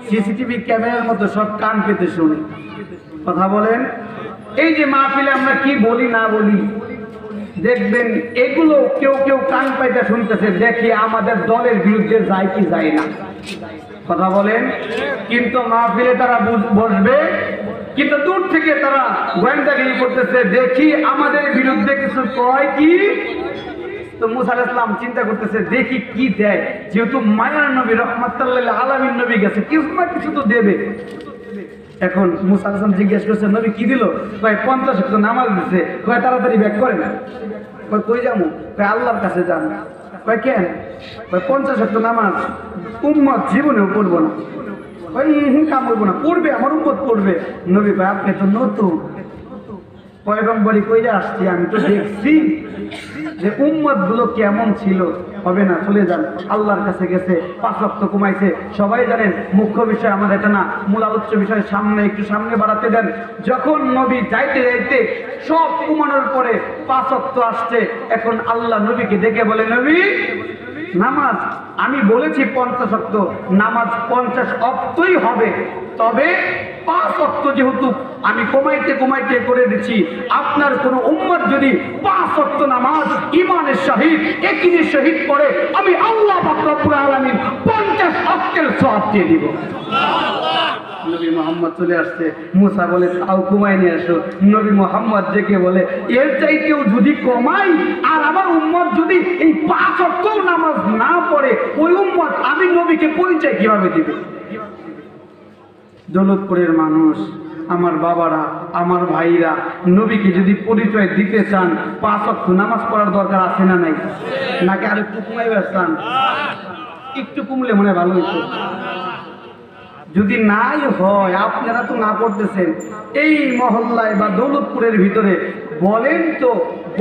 সিসিটিভি ক্যামেরার মতো সব কান পেতে শুনে। কথা বলেন। এই যে মাহফিলে আমরা কি বলি না বলি, দেখবেন এগুলো কেউ কান পাইতে শুনতেছে, দেখি আমাদের দলের বিরুদ্ধে যায় কি যায় না। কথা বলেন। কিন্তু মাহফিলে তারা বসবে, কিন্তু দূর থেকে তারা গোয়েন্দাগিরি করতেছে, দেখি আমাদের বিরুদ্ধে কিছু কয় কি। তো মুসা আলাইহিস সালাম চিন্তা করতেছে, দেখি কি দেয়, যেহেতু মায়ার নবী, রাহমাতুল লিল আলামিন নবী গেছে, কিছু না কিছু তো দেবে। এখন মুসা আলাইহিস সালাম জিজ্ঞেস করছে, নবী কি দিল? কয় 50 ওয়াক্ত নামাজ দিছে। কয় তাড়াতাড়ি ব্যাক করেন। কয় কই যাবো? কয় আল্লাহর কাছে যান। কয় কেন? কয় 50 ওয়াক্ত নামাজ উম্মত জীবনেও পড়বো না। কয় কাম করবো না, পড়বে আমার উম্মত পড়বে। নবী কয় আপনি তো নতুন পয়গম্বরী কইরা আসছি, আমি তো দেখছি যে উম্মত গুলো কেমন ছিল। হবে না, চলে যান। আল্লাহর কাছে গেছে, 5 ওয়াক্ত কমাইছে। সবাই জানেন মুখ্য বিষয় আমার এটা না, মূল আলোচ্য বিষয় সামনে একটু সামনে বাড়াতে দেন। যখন নবী যাইতে যাইতে সব কমানোর পরে 5 ওয়াক্ত আসছে, এখন আল্লাহ নবীকে দেখে বলে, নবী নামাজ আমি বলেছি 50 ওয়াক্ত, নামাজ 50 ওয়াক্তই হবে, তবে 5 ওয়াক্ত যেহেতু আমি কমাইতে করে দিচ্ছি, আপনার কোন উম্মত যদি 5 ওয়াক্ত নামাজ ঈমানের সহিত ইয়াকিনের সহিত পড়ে, আমি আল্লাহ পাক রব্বুল আলামিন 50 ওয়াক্তের সওয়াব দিয়ে দিব। নবী মুহাম্মদ চলে আসছে। মুসা বলে, তাও কমাই নিয়ে আসো। নবী মুহাম্মদ ডেকে বলে, এর চাইতেও যদি কমাই আর আমার উম্মত যদি এই 5 ওয়াক্ত নামাজ না পড়ে, ওই উম্মত আমি নবীকে পরিচয় কিভাবে দিবে? দৌলতপুরের মানুষ, আমার বাবারা, আমার ভাইরা, নবীকে যদি পরিচয় দিতে চান, 5 ওয়াক্ত নামাজ পড়ার দরকার আছে না নাই? নাকি আর একটু কমাইবার চান? একটু কমলে মনে ভালো হইতো। যদি নাই হয়, আপনারা তো না করতেছেন, এই মহল্লায় বা দৌলতপুরের ভিতরে বলেন তো,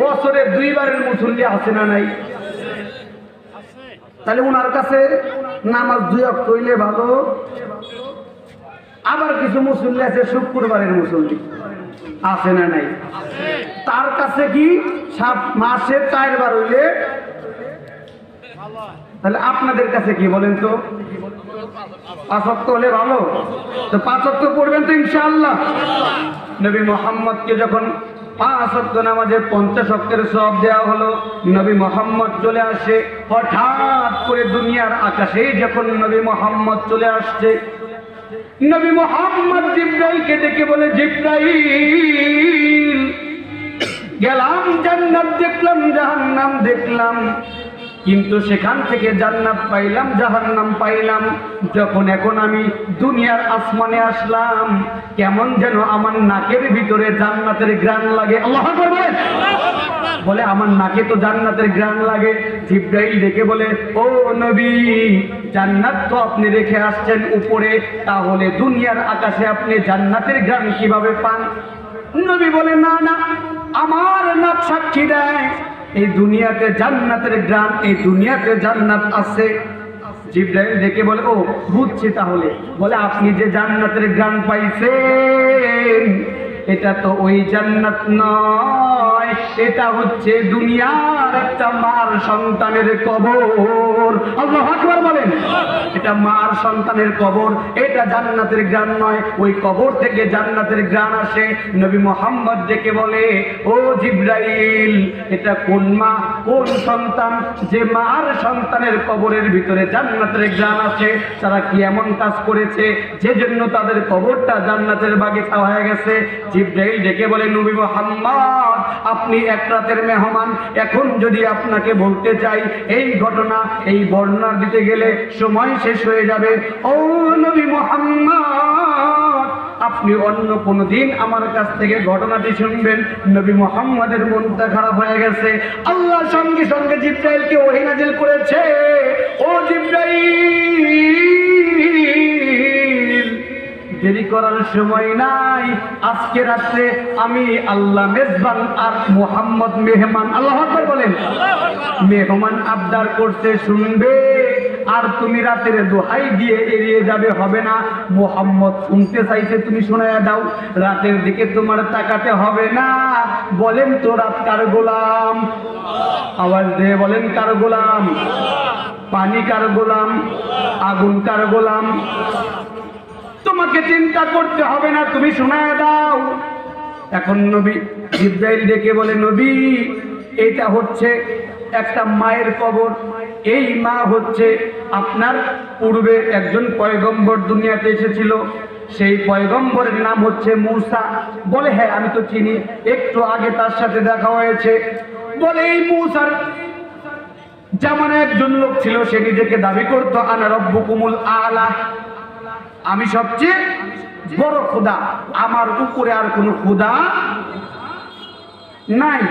বছরে 2 বারের মুসল্লি আছে না নাই? তাহলে ওনার কাছে নামাজ 2 ওয়াক্ত হইলে ভালো। আবার কিছু মুসল্লি আছে শুক্রবারের মুসল্লি, আছে না নাই? তার কাছে কি মাসে 4 বার হইলে, তাহলে আপনাদের কাছে কি বলেন তো? 5 ওয়াক্ত হলে ভালো। তো 5 ওয়াক্ত পড়বেন তো ইনশাআল্লাহ। নবী মুহাম্মদকে যখন 5 ওয়াক্ত নামাজের 50 ওয়াক্তের সওয়াব দেওয়া হলো, নবী মুহাম্মদ চলে আসে। হঠাৎ করে দুনিয়ার আকাশে যখন নবী মুহাম্মদ চলে আসছে, নবী মুহাম্মদ জিবরাইলকে ডেকে বলে, জিবরাইল, গেলাম জান্নাত দেখলাম, জাহান্নাম দেখলাম, কিন্তু সেখান থেকে জান্নাত পাইলাম, জাহান্নাম পাইলাম। যখন এখন আমি দুনিয়ার আসমানে আসলাম, কেমন যেন আমার নাকের ভিতরে জান্নাতের ঘ্রাণ লাগে। আল্লাহু আকবার বলেন। বলে আমার নাকে তো জান্নাতের ঘ্রাণ লাগে। জিবরাইল ডেকে বলে, ও নবী, জান্নাত তো আপনি রেখে আসছেন উপরে, তাহলে দুনিয়ার আকাশে আপনি জান্নাতের ঘ্রাণ কিভাবে পান? নবী বলে, না না, আমার নাক সাক্ষী দেয় এই দুনিয়াতে জান্নাতের ঘ্রাণ, এই দুনিয়াতে জান্নাত আছে। জিবরাইল ডেকে বলে, ও বুঝছি তাহলে। বলে, আপনি যে জান্নাতের ঘ্রাণ পাইছেন, এটা তো ওই জান্নাত নয়, নয়, এটা হচ্ছে দুনিয়ার একটা মার সন্তানের কবর। আল্লাহু আকবার বলেন। এটা মার সন্তানের কবর, এটা জান্নাতের গ্রাণ নয়। ওই কবর থেকে জান্নাতের গ্রাণ আসে। নবী মুহাম্মদ ডেকে বলে, ও জিবরাইল, এটা কোন মা কোন সন্তান যে মার সন্তানের কবরের ভিতরে জান্নাতের গ্রাণ আসে? তারা কি এমন কাজ করেছে যে জন্য তাদের কবরটা জান্নাতের বাগিচা হয়ে গেছে? জিবরাইল ডেকে বলে, নবী মুহাম্মদ, আপনি এক রাতের মেহমান। এখন যদি আপনাকে বলতে চাই এই ঘটনা, এই বর্ণনা দিতে গেলে সময় শেষ হয়ে যাবে। ও নবী মুহাম্মদ, আপনি অন্য কোনো দিন আমার কাছ থেকে ঘটনাটি শুনবেন। নবী মুহাম্মদের মনটা খারাপ হয়ে গেছে। আল্লাহ সঙ্গে সঙ্গে জিবরাইলকে ওহী নাযিল করেছে, ও জিবরাইল, দেরি করার সময় নাই। আজকে রাত্রে আমি আল্লাহ মেজবান আর মুহাম্মদ মেহমান। আল্লাহু আকবার বলেন। মেহমান আবদার করতে শুনবে, আর তুমি রাতের দোহাই দিয়ে এড়িয়ে যাবে, হবে না। মুহাম্মদ শুনতে চাইছে, তুমি শোনায়া দাও। রাতের দিকে তোমার তাকাতে হবে না। বলেন তো, রাত কার গোলাম? আওয়াজ দিয়ে বলেন, কার গোলাম? পানি কার গোলাম? আগুন কার গোলাম? তোমাকে চিন্তা করতে হবে না, তুমি শোনায়া দাও। এখন নবী জিবরাইল ডেকে বলে, নবী, এটা হচ্ছে একটা মায়ের কবর। এই মা হচ্ছে আপনার পূর্বে একজন পয়গম্বর দুনিয়াতে এসেছিল। সেই পয়গম্বরের নাম হচ্ছে মূসা। বলে, হ্যাঁ আমি তো চিনি, একটু আগে তার সাথে দেখা হয়েছে। বলে, এই মূসার জামানে একজন লোক ছিল, সে নিজেকে দাবি করতো, আনা রব্বুকুমুল আলা, আমি সবচেয়ে বড় খোদা, আমার উপরে আর কোনো খোদা নাই।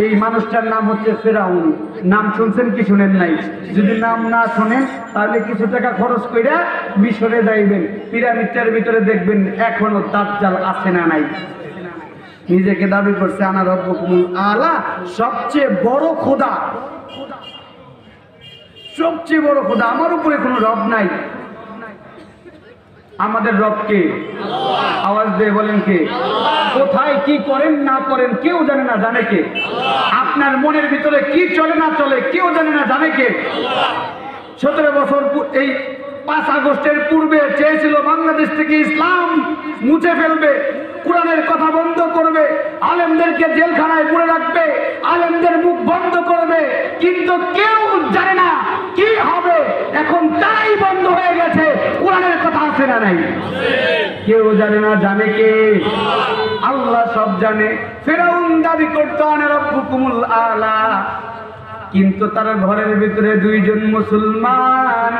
এই মানুষটার নাম হচ্ছে ফেরাউন। নাম শুনছেন কি শুনেন নাই? যদি নাম না শোনেন তাহলে কিছু টাকা খরচ করে মিশরে যাইবেন, পিরামিডটার ভিতরে দেখবেন এখনো দাজ্জাল আছে না নাই। নিজেকে দাবি করছে আনা রব্বুকুমুল আলা, সবচেয়ে বড় খোদা, সবচেয়ে বড় খোদা, আমার উপরে কোনো রব নাই। আমাদের রব কে? আওয়াজ দিয়ে বলেন কে? কোথায় কি করেন না করেন কেউ জানে না, জানে কে? আপনার মনের ভিতরে কি চলে না চলে কেউ জানে না, জানে কে? 17 বছর এই 5 আগস্টের পূর্বে চেয়েছিল বাংলাদেশ থেকে ইসলাম মুছে ফেলবে, কোরআনের কথা বন্ধ করবে, আলেমদেরকে জেলখানায় পুরে রাখবে, আলেমদের মুখ বন্ধ করবে, কিন্তু কেউ জানে না কি হবে। এখন তাই বন্ধ হয়ে গেছে। কোরআনের কথা আছে না নাই? কেউ জানে না, জানে কে? আল্লাহ সব জানে। ফেরাউন দাবি করতো আনা রব্বুকুমুল আলা, কিন্তু তার ঘরের ভিতরে 2 জন মুসলমান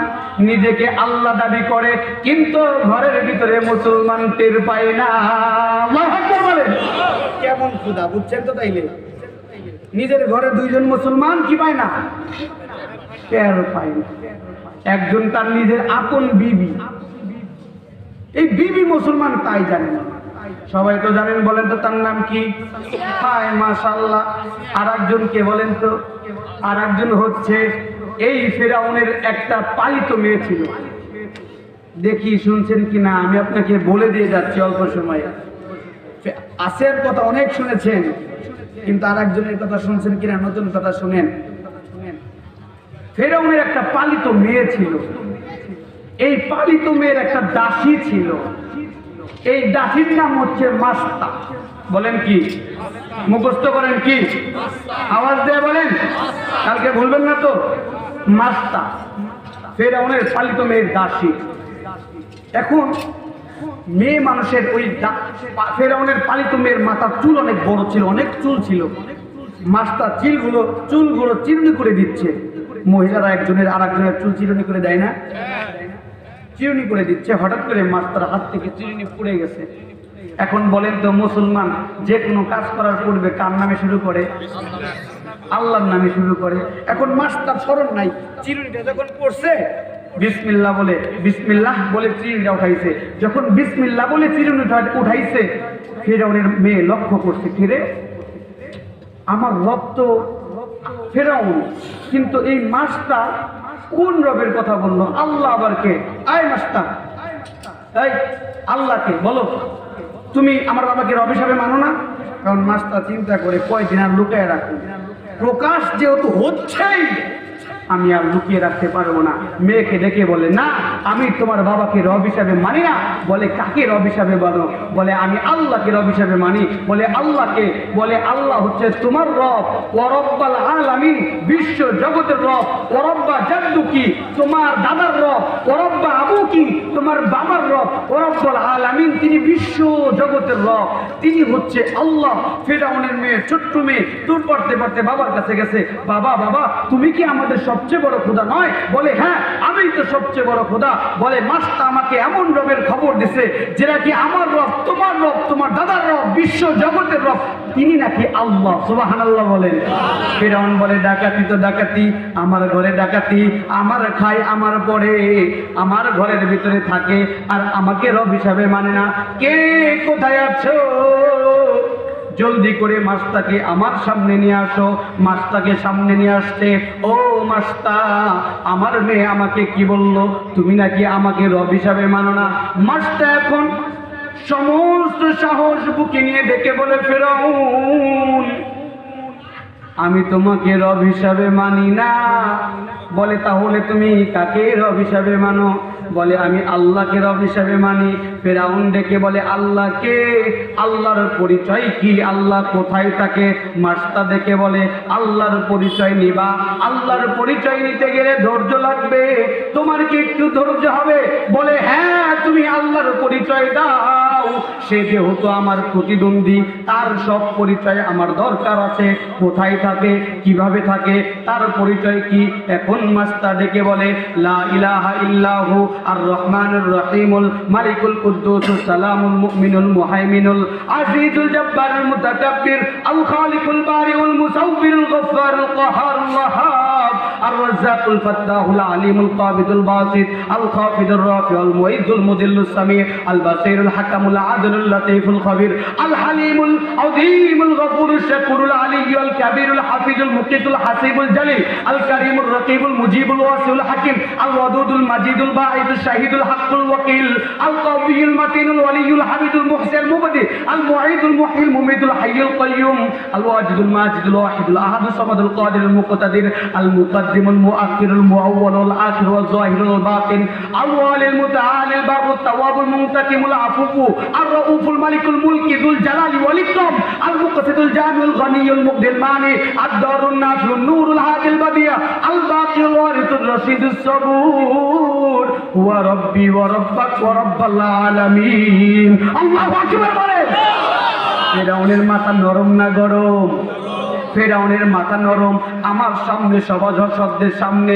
নিজেকে আল্লাহ দাবি করে, কিন্তু ঘরের ভিতরে মুসলমান টের পায় না। আল্লাহু আকবার বলেন। কেমন খোদা বুঝছেন তো? তাইলে নিজের ঘরে 2 জন মুসলমান কি পায় না? টের পায় না। একজন তার নিজের আপন বিবি, এই বিবি মুসলমান তাই জানে না। সবাই তো জানেন, বলেন তো তার নাম কি? হায় মাশাআল্লাহ। আর একজন কে বলেন তো? আর একজন হচ্ছে এই ফেরাউনের একটা পালিত মেয়ে ছিল। দেখি শুনছেন কিনা, আমি আপনাকে বলে দিয়ে যাচ্ছি অল্প সময়ে। আসের কথা অনেক শুনেছেন, কিন্তু আর একজনের কথা শুনছেন কিনা, নতুন কথা শুনেন। ফেরাউনের একটা পালিত মেয়ে ছিল। এই পালিত মেয়ের একটা দাসী ছিল। এই দাসীর নাম হচ্ছে মাস্তা। বলেন কি? মুখস্থ করেন কি? আওয়াজ দিয়ে বলেন, কালকে ভুলবেন না তো। মাস্তা ফেরাউনের পালিত মেয়ের দাসী। এখন মেয়ে মানুষের ওই ফেরাউনের পালিত মেয়ের মাথার চুল অনেক বড় ছিল, অনেক চুল ছিল। মাস্তা চুলগুলো চিরুনি করে দিচ্ছে। মহিলারা একজনের আর একজনের চুল চিরুনি করে দেয় না? চিরুনি করে দিচ্ছে। হঠাৎ করে মাস্টার হাত থেকে চিরুনি পড়ে গেছে। এখন বলেন তো, মুসলমান যে কোনো কাজ করার পূর্বে কার নামে শুরু করে? আল্লাহর নামে শুরু করে। এখন মাস্টার স্মরণ নাই, চিরুনিটা যখন পড়ছে বিসমিল্লাহ বলে, বিসমিল্লাহ বলে চিরুনিটা উঠাইছে। যখন বিসমিল্লাহ বলে চিরুনিটা উঠাইছে, ফেরাউনের মেয়ে লক্ষ্য করছে, ফিরে আমার রব তো ফেরাউন, কিন্তু এই মাস্টার কোন রবের কথা বললো? আল্লাহ আবার কে? আয় মাস্টার, এই আল্লাহকে বলো, তুমি আমার বাবাকে রব হিসাবে মানো না? কারণ মাস্টার চিন্তা করে কয়দিন আর লুকিয়ে রাখুন, প্রকাশ যেহেতু হচ্ছেই আমি আর লুকিয়ে রাখতে পারবো না। মেয়েকে ডেকে বলে, না আমি তোমার বাবাকে রব হিসাবে মানি না। বলে, কাকে রব হিসাবে বলো? বলে, আমি আল্লাহকে রব হিসাবে মানি। বলে, আল্লাহকে? বলে, আল্লাহ হচ্ছে তোমার রব, ওয়ারব্বাল আলামিন, বিশ্ব জগতের রব। ওয়ারব্বা জাদ্দু কি? তোমার দাদার রব। ওয়ারব্বা আবু কি? তোমার বাবার রব। ওয়ারব্বাল আলামিন, তিনি বিশ্ব জগতের রব, তিনি হচ্ছে আল্লাহ। ফিরআউনের মেয়ে, ছোট্ট মেয়ে, দূর পড়তে পড়তে বাবার কাছে গেছে, বাবা বাবা তুমি কি আমাদের সবচেয়ে বড় খোদা নয়? বলে, হ্যাঁ আমি তো সবচেয়ে বড় খোদা। বলে, মাস্টার আমাকে এমন রবের খবর দিছে যেটা কি আমার রব, তোমার রব, তোমার দাদার রব, বিশ্ব জগতের রব, তিনি নাকি আল্লাহ। সুবহানাল্লাহ বলেন। ফিরআউন বলে, ডাকাতি তো ডাকাতি, আমার ঘরে ডাকাতি, আমার খায়, আমার পড়ে, আমার ঘরের ভিতরে থাকে, আর আমাকে রব হিসাবে মানে না। কে কোথায় আছো? জলদি করে মাস্টারকে আমার সামনে নিয়ে আসো। মাস্টারকে সামনে নিয়ে আসতে, ও মাস্টার, আমার মেয়ে আমাকে কি বললো? তুমি নাকি আমাকে রব হিসাবে মানো না। মাস্টার এখন সমস্ত সাহস বুকে নিয়ে ডেকে বলে, ফিরআউন আমি তোমাকে রব হিসাবে মানি না। বলে, তাহলে তুমি কাকে রব হিসাবে মানো? বলে, আমি আল্লাহকে রব হিসাবে মানি। ফিরআউন ডেকে বলে, আল্লাহকে? আল্লাহর পরিচয় কি? আল্লাহ কোথায় থাকে? মাস্টার ডেকে বলে, আল্লাহর পরিচয় নিবা, আল্লাহর পরিচয় নিতে গেলে ধৈর্য লাগবে, তোমার কি একটু ধৈর্য হবে? বলে, হ্যাঁ তুমি আল্লাহর পরিচয় দাও। সে যেহেতু আমার প্রতিদ্বন্দ্বী, তার সব পরিচয় আমার দরকার আছে। কোথায় থাকে, কিভাবে থাকে, তার পরিচয় কি? এখন মাস্টার ডেকে বলে, লা ইলাহা ইল্লাহু আর রহমানুর রহিমুল মালিকুল কুদ্দুসুস সালামুল মুমিনুল মুহাইমিনুল আজিজুল জব্বারুল মুতাকাব্বির আল খালিকুল বারিউল মুসাউবিরুল গফফারুল কাহারুল ওয়াহাব আর রাজ্জাকুল ফাত্তাহুল আলিমুল কাবিদুল বাসিত আল খাফিদুর রাফিউল মুইজুল মুদিল্লুস সামি আল বাসিরুল হাকামুল আদলুল লতীফুল খবীর আল হালিমুল আযীমুল গফুরুশ শাকুরুল আলিয়ুল কাবীরুল হাফিজুল মুকিতুল হাসিবুল জালিল আল কারীমুর রকিবুল মুজিবুল ওয়াসিউল হাকিম আল ওয়াদুদুল মাজিদুল বাঈদুল শাহীদুল হাক্কুল ওয়াকিল আল কাউইয়ুল মাতিনুল ওয়ালিয়ুল হামিদুল মুহসিনুল মুবদি আল মুঈদুল মুহয়িল মুমীতুল হাইয়ুল কাইয়্যুম আল ওয়াজিদুল মাজিদুল ওয়াহিদুল আহাদুস সামাদুল কাদিরুল মুকতাদির আল মুকদ্দিমুল মুআখিরুল মুআওয়ালুল আখির ওয়াল যাহিরুল বাতিন আল ওয়ালিল মুতাআলিল বারুত তাওয়াবুল মুনতাকিমুল আফুফু আর রাউফুল মালিকুল মুলকি যুল জালালি ওয়াল ইকরাম আল মুকসিদুল জামিউল গনিয়ুল মুগদিল মানি আদ-দারুন নাফিউন নূরুল হাদিল বাদিয়া আল বাকিউল ওয়ারিসুর রশিদুস সাবুর ওয়া রাব্বি ওয়া রাব্বাক ওয়া রাব্বাল আলামিন। আল্লাহু আকবার বলেন। ফিরআউনের মাথা নরম না গরম? ফিরআউনের মাথা নরম। আমার সামনে সভাসদদের সামনে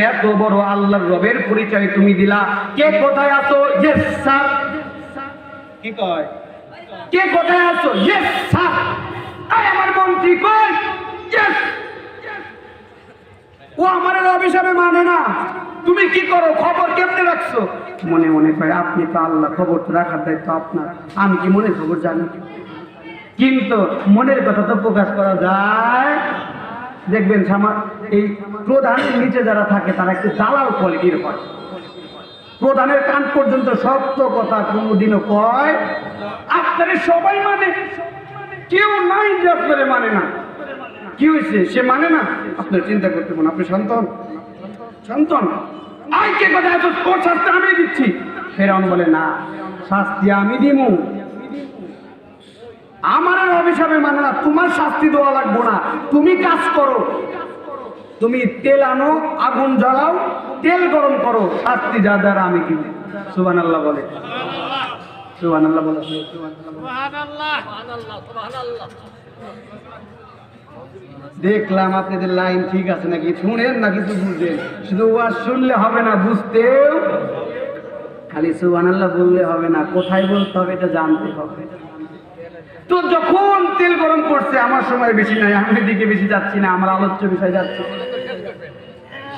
এত বড় আল্লাহর রবের পরিচয় তুমি দিলা। কে কোথায় আছো? Yes sir. কি কয়? কে কোথায় আছো? Yes sir. আমার মন্ত্রী কই? ইয়েস। ও আমার রব হিসাবে মানে না। তুমি কি করো? খবর কেমনে রাখছো? মনে মনে কয়, আপনি তো আল্লাহ, খবর তো রাখার দায়িত্ব আপনার। আমি কি মনে খবর জানি? কিন্তু মনের কথা তো প্রকাশ করা যায়। দেখবেন এই প্রধানের নিচে যারা থাকে তারা একটু দালাল কোয়ালিটির হয়। প্রধানের কান পর্যন্ত সত্য কথা কোনোদিনও কয়। আপনারা সবাই মানে, কেউ নাই যে আপনারা মানে না। কি হয়েছে? সে মানে না, আপনার চিন্তা করতে পারেন। আপনি সন্তান সন্তান আই কে কথা এত তোর শাস্তি আমি দিচ্ছি। ফিরআউন বলে, না শাস্তি আমি দিমু, আমার আর অভিশাপে মানে না, তোমার শাস্তি দেওয়া লাগবো না। তুমি কাজ করো, তুমি তেল আনো, আগুন জ্বালাও, তেল গরম করো, শাস্তি যা দ্বারা আমি দিব। সুবহানাল্লাহ বলে, সুবহানাল্লাহ বলে, সুবহানাল্লাহ। দেখলাম আপনাদের লাইন ঠিক আছে নাকি, শুনেন না কিছু বুঝেন। শুধু ওয়াজ শুনলে হবে না, বুঝতেও খালি সুবহানাল্লাহ বললে হবে না, কোথায় বলতে হবে এটা জানতে হবে। তো যখন তেল গরম করছে, আমার সময় বেশি নাই, আমি দিকে বেশি যাচ্ছি না, আমার আলোচ্য বিষয় যাচ্ছে।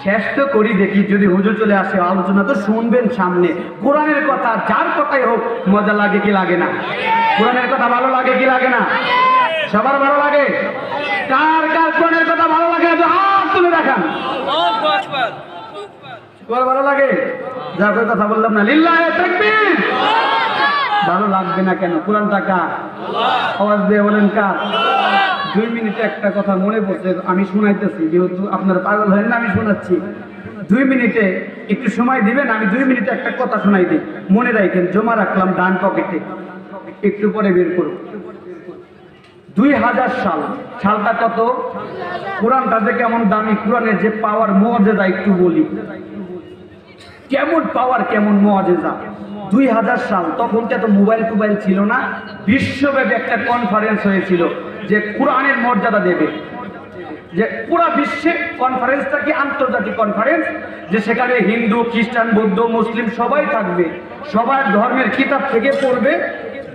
শেষ তো করি দেখি, যদি হুজুর চলে আসে আলোচনা তো শুনবেন সামনে। কোরআনের কথা যার কথাই হোক মজা লাগে কি লাগে না? কোরআনের কথা ভালো লাগে কি লাগে না? সবার ভালো লাগে? কার কার কোরআনের কথা ভালো লাগে হাত তুলে দেখান। ভালো লাগে? যার কথা বললাম না, লিল্লাহি তাকবীর। ভালো লাগবে না কেন? কোরআনটা কার? আওয়াজ দিয়ে বলেন কার? 2 মিনিটে একটা কথা মনে পড়ছে, আমি শোনাইতেছি, যেহেতু আপনারা পাগল হলেন না, আমি শোনাচ্ছি। 2 মিনিটে একটু সময় দিবেন, আমি 2 মিনিটে একটা কথা শোনাই দিই, মনে রাখেন। জমা রাখলাম ডান পকেটে, একটু পরে বের করব। 2000 সাল, সালটা কত? কোরআনটা যে কেমন দামি, কোরআনের যে পাওয়ার মর্যাদা একটু বলি, কেমন পাওয়ার, কেমন মর্যাদা। 2000 সাল, তখন তো এত মোবাইল টোবাইল ছিল না, বিশ্বব্যাপী একটা কনফারেন্স হয়েছিল যে কোরআনের মর্যাদা দেবে, যে পুরা বিশ্বে কনফারেন্সটা কি আন্তর্জাতিক কনফারেন্স, যে সেখানে হিন্দু, খ্রিস্টান, বৌদ্ধ, মুসলিম সবাই থাকবে, সবার ধর্মের কিতাব থেকে পড়বে,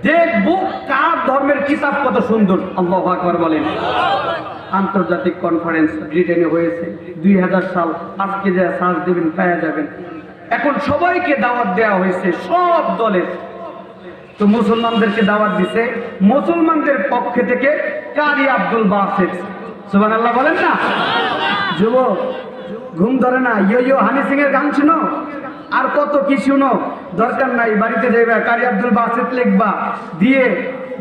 দেখবো কার ধর্মের কিতাব কত সুন্দর। আল্লাহু আকবার বলেন। আন্তর্জাতিক কনফারেন্স ব্রিটেনে হয়েছে 2000 সাল। আজকে যা সার্চ দেবেন পেয়ে যাবেন। এখন সবাইকে দাওয়াত দেওয়া হয়েছে, সব দলের। তো মুসলমানদেরকে দাওয়াত দিছে, মুসলমানদের পক্ষ থেকে কারি আব্দুল বাসেত। সুবহানাল্লাহ বলেন না? যুবক ঘুম ধরে না? ইয়ো ইয়ো হানি সিং এর গান শুনো, আর কত কি শুনো, দরকার নাই। বাড়িতে যাইবা, কারি আব্দুল বাসেত লিখবা, দিয়ে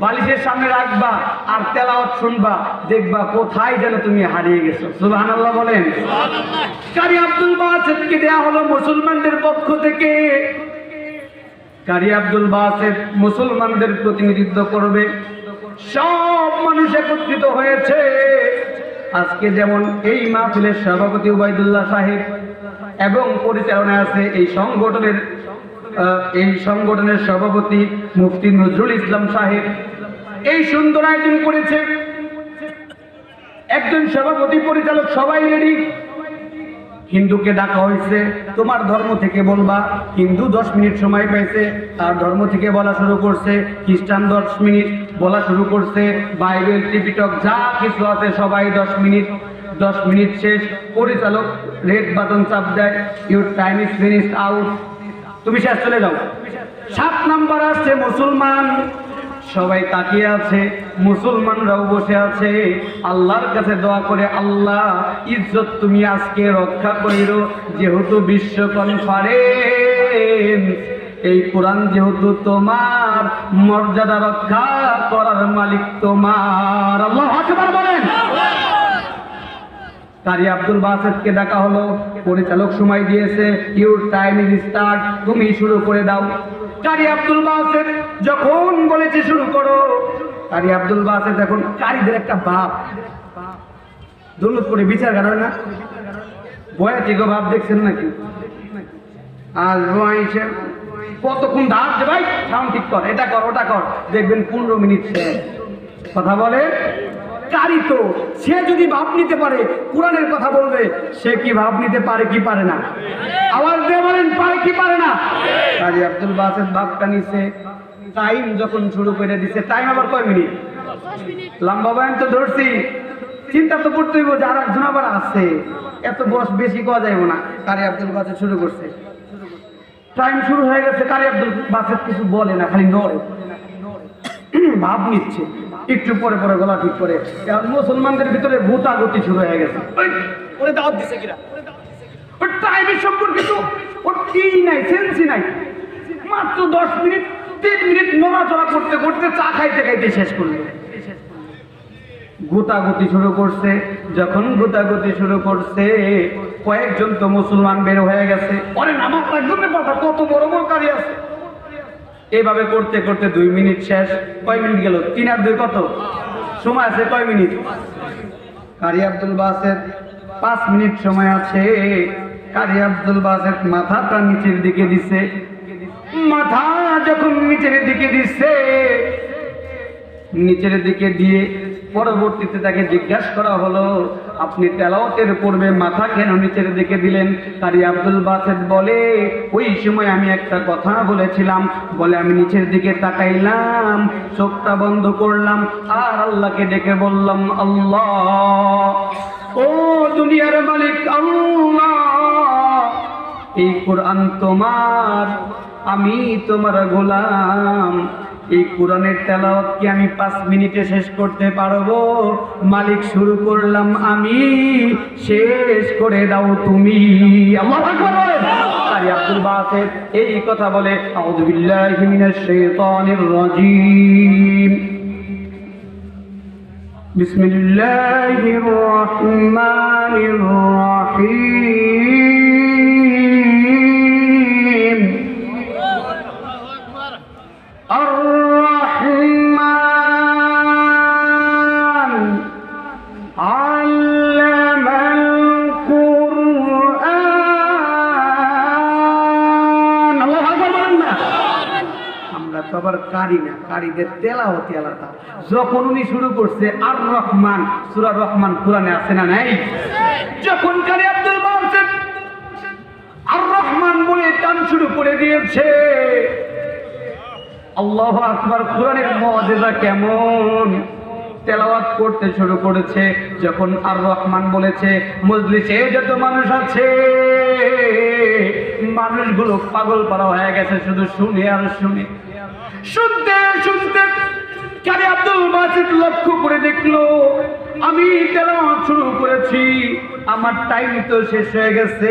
বালিশের সামনে রাখবা, আর তেলাওয়াত শুনবা, দেখবা কোথায় যেন তুমি হারিয়ে গেছো। সুবহানাল্লাহ বলেন। কারি আব্দুল বাসেতকে দেয়া হলো মুসলমানদের পক্ষ থেকে। কারি আব্দুল বাসেত মুসলমানদের প্রতিনিধিত্ব করবে। সব মানুষ একত্রিত হয়েছে। আজকে যেমন এই মাহফিলের সভাপতি উবাইদুল্লাহ সাহেব এবং পরিচালনায় আছে এই সংগঠনের সভাপতি মুফতি নজরুল ইসলাম সাহেব, এই সুন্দর আয়োজন করেছে। একজন সভাপতি, পরিচালক সবাই রেডি। হিন্দুকে ডাকা হয়েছে, তোমার ধর্ম থেকে বলবা। হিন্দু 10 মিনিট সময় পেয়েছে, তার ধর্ম থেকে বলা শুরু করছে। খ্রিস্টান 10 মিনিট বলা শুরু করছে। বাইবেল, ত্রিপিটক যা কিছু আছে সবাই 10 মিনিট। 10 মিনিট শেষ, পরিচালক রেড বাটন চাপ দেয়, your time is finished, out, তুমি শেষ, চলে যাও। 7 নাম্বার আসছে মুসলমান, সবাই তাকিয়ে আছে, মুসলমানরাও বসে আছে, আল্লাহর কাছে দোয়া করে, আল্লাহ ইজ্জত তুমি আজকে রক্ষা কইরো, যেহেতু বিশ্ব কনফারেন্স, এই কোরআন যেহেতু তোমার, মর্যাদা রক্ষা করার মালিক তোমার। আল্লাহু আকবার বলেন। কারি আব্দুল বাসেতকে ডাকা হলো, পরিচালক সময় দিয়েছে, ইউর টাইম ইজ স্টার্ট, তুমি শুরু করে দাও। কারি আব্দুল বাসেত যখন বলেছে শুরু করো, কারি আব্দুল বাসেত এখন কারিদের একটা বাপ, দৌলতপুরে বিচার কারণ না, বয়াতি গো বাপ দেখছেন নাকি? আজ বয়সে কতক্ষণ ধার দে ভাই, সাউন্ড ঠিক কর, এটা কর, ওটা কর, দেখবেন 15 মিনিট শেষ। কথা বলে কারি, তো সে যদি ভাব নিতে পারে, কোরআনের কথা বলবে, সে কি ভাব নিতে পারে কি পারে না? আওয়াজ দিয়ে বলেন, পারে কি পারে না? কারি আব্দুল বাসেত ভাবটা নিছে। টাইম যখন শুরু করে দিছে, টাইম আবার কয় মিনিট? লম্বা বয়ান তো ধরছি, চিন্তা তো করতে হইব যে আর একজন আবার আছে, এত বস বেশি কওয়া যাইব না। কারি আব্দুল বাসেত শুরু করছে, টাইম শুরু হয়ে গেছে। কারি আব্দুল বাসেত কিছু বলে না, খালি নড়ে, ভাব নিচ্ছে। একটু পরে পরে গলা ঠিক করে, মুসলমানদের ভিতরে ভূতাগতি শুরু হয়ে গেছে। ওরে দাওয়াত দিছে কিরা, ওর টাইমের সম্পর্কে তো ওর কি নাই, সেন্সই নাই। মাত্র 10 মিনিট, 3 মিনিট নড়াচড়া করতে করতে, চা খাইতে খাইতে শেষ করলো। গোতাগতি শুরু করছে। যখন গোতাগতি শুরু করছে, কয়েকজন তো মুসলমান বের হয়ে গেছে, অরে নামাজ একজনের কথা, কত বড় বড় কারি আছে। এইভাবে করতে করতে 2 মিনিট শেষ। কয় মিনিট গেল? 3 আর 2 কত? সময় আছে কয় মিনিট? কারি আব্দুল বাসেত 5 মিনিট সময় আছে। কারি আব্দুল বাসেত মাথাটা নিচের দিকে দিছে। মাথা যখন নিচের দিকে দিচ্ছে, নিচের দিকে দিয়ে পরবর্তীতে তাকে জিজ্ঞাসা করা হলো, আপনি তেলাওয়াতের পূর্বে মাথা কেন নিচের দিকে দিলেন? কারি আব্দুল বাসেত বলে, ওই সময় আমি একটা কথা বলেছিলাম, বলে আমি নিচের দিকে তাকাইলাম, চোখটা বন্ধ করলাম, আর আল্লাহকে ডেকে বললাম, আল্লাহ, ও দুনিয়ার মালিক আল্লাহ, এই কোরআন তোমার, আমি তোমার গোলাম, এই কোরআনের তেলাওয়াত কি আমি 5 মিনিটে শেষ করতে পারবো? মালিক, শুরু করলাম আমি, শেষ করে দাও তুমি। আল্লাহু আকবার বলেন। কারি আব্দুল বাসেত এই কথা বলে, আউযু বিল্লাহি মিনাশ শাইতানির রাজীম, বিসমিল্লাহির রহমানির রহিম। আর-রহমান আল্লামাল কুরআন। আল্লাহু আকবার বলেন না। আমরা তো আবার কারি না, কারিদের তেলাওয়াতই আলাদা। যখন উনি শুরু করছে আর রহমান, সূরা রহমান কোরআনে আছে না নাই? যখন কারি আব্দুল বাসেত আর রহমান বলে টান শুরু করে দিয়েছে, আল্লাহু আকবার, কোরআনের মুআজিজা কেমন! তেলাওয়াত করতে শুরু করেছে। যখন আর রহমান বলেছে, মজলিসে যত মানুষ আছে মানুষগুলো পাগল পারা হয়ে গেছে, শুধু শুনে আর শুনে। শুনতে শুনতে কারি আব্দুল বাসেত লক্ষ্য করে দেখলো, আমি তেলাওয়াত শুরু করেছি, আমার টাইম তো শেষ হয়ে গেছে,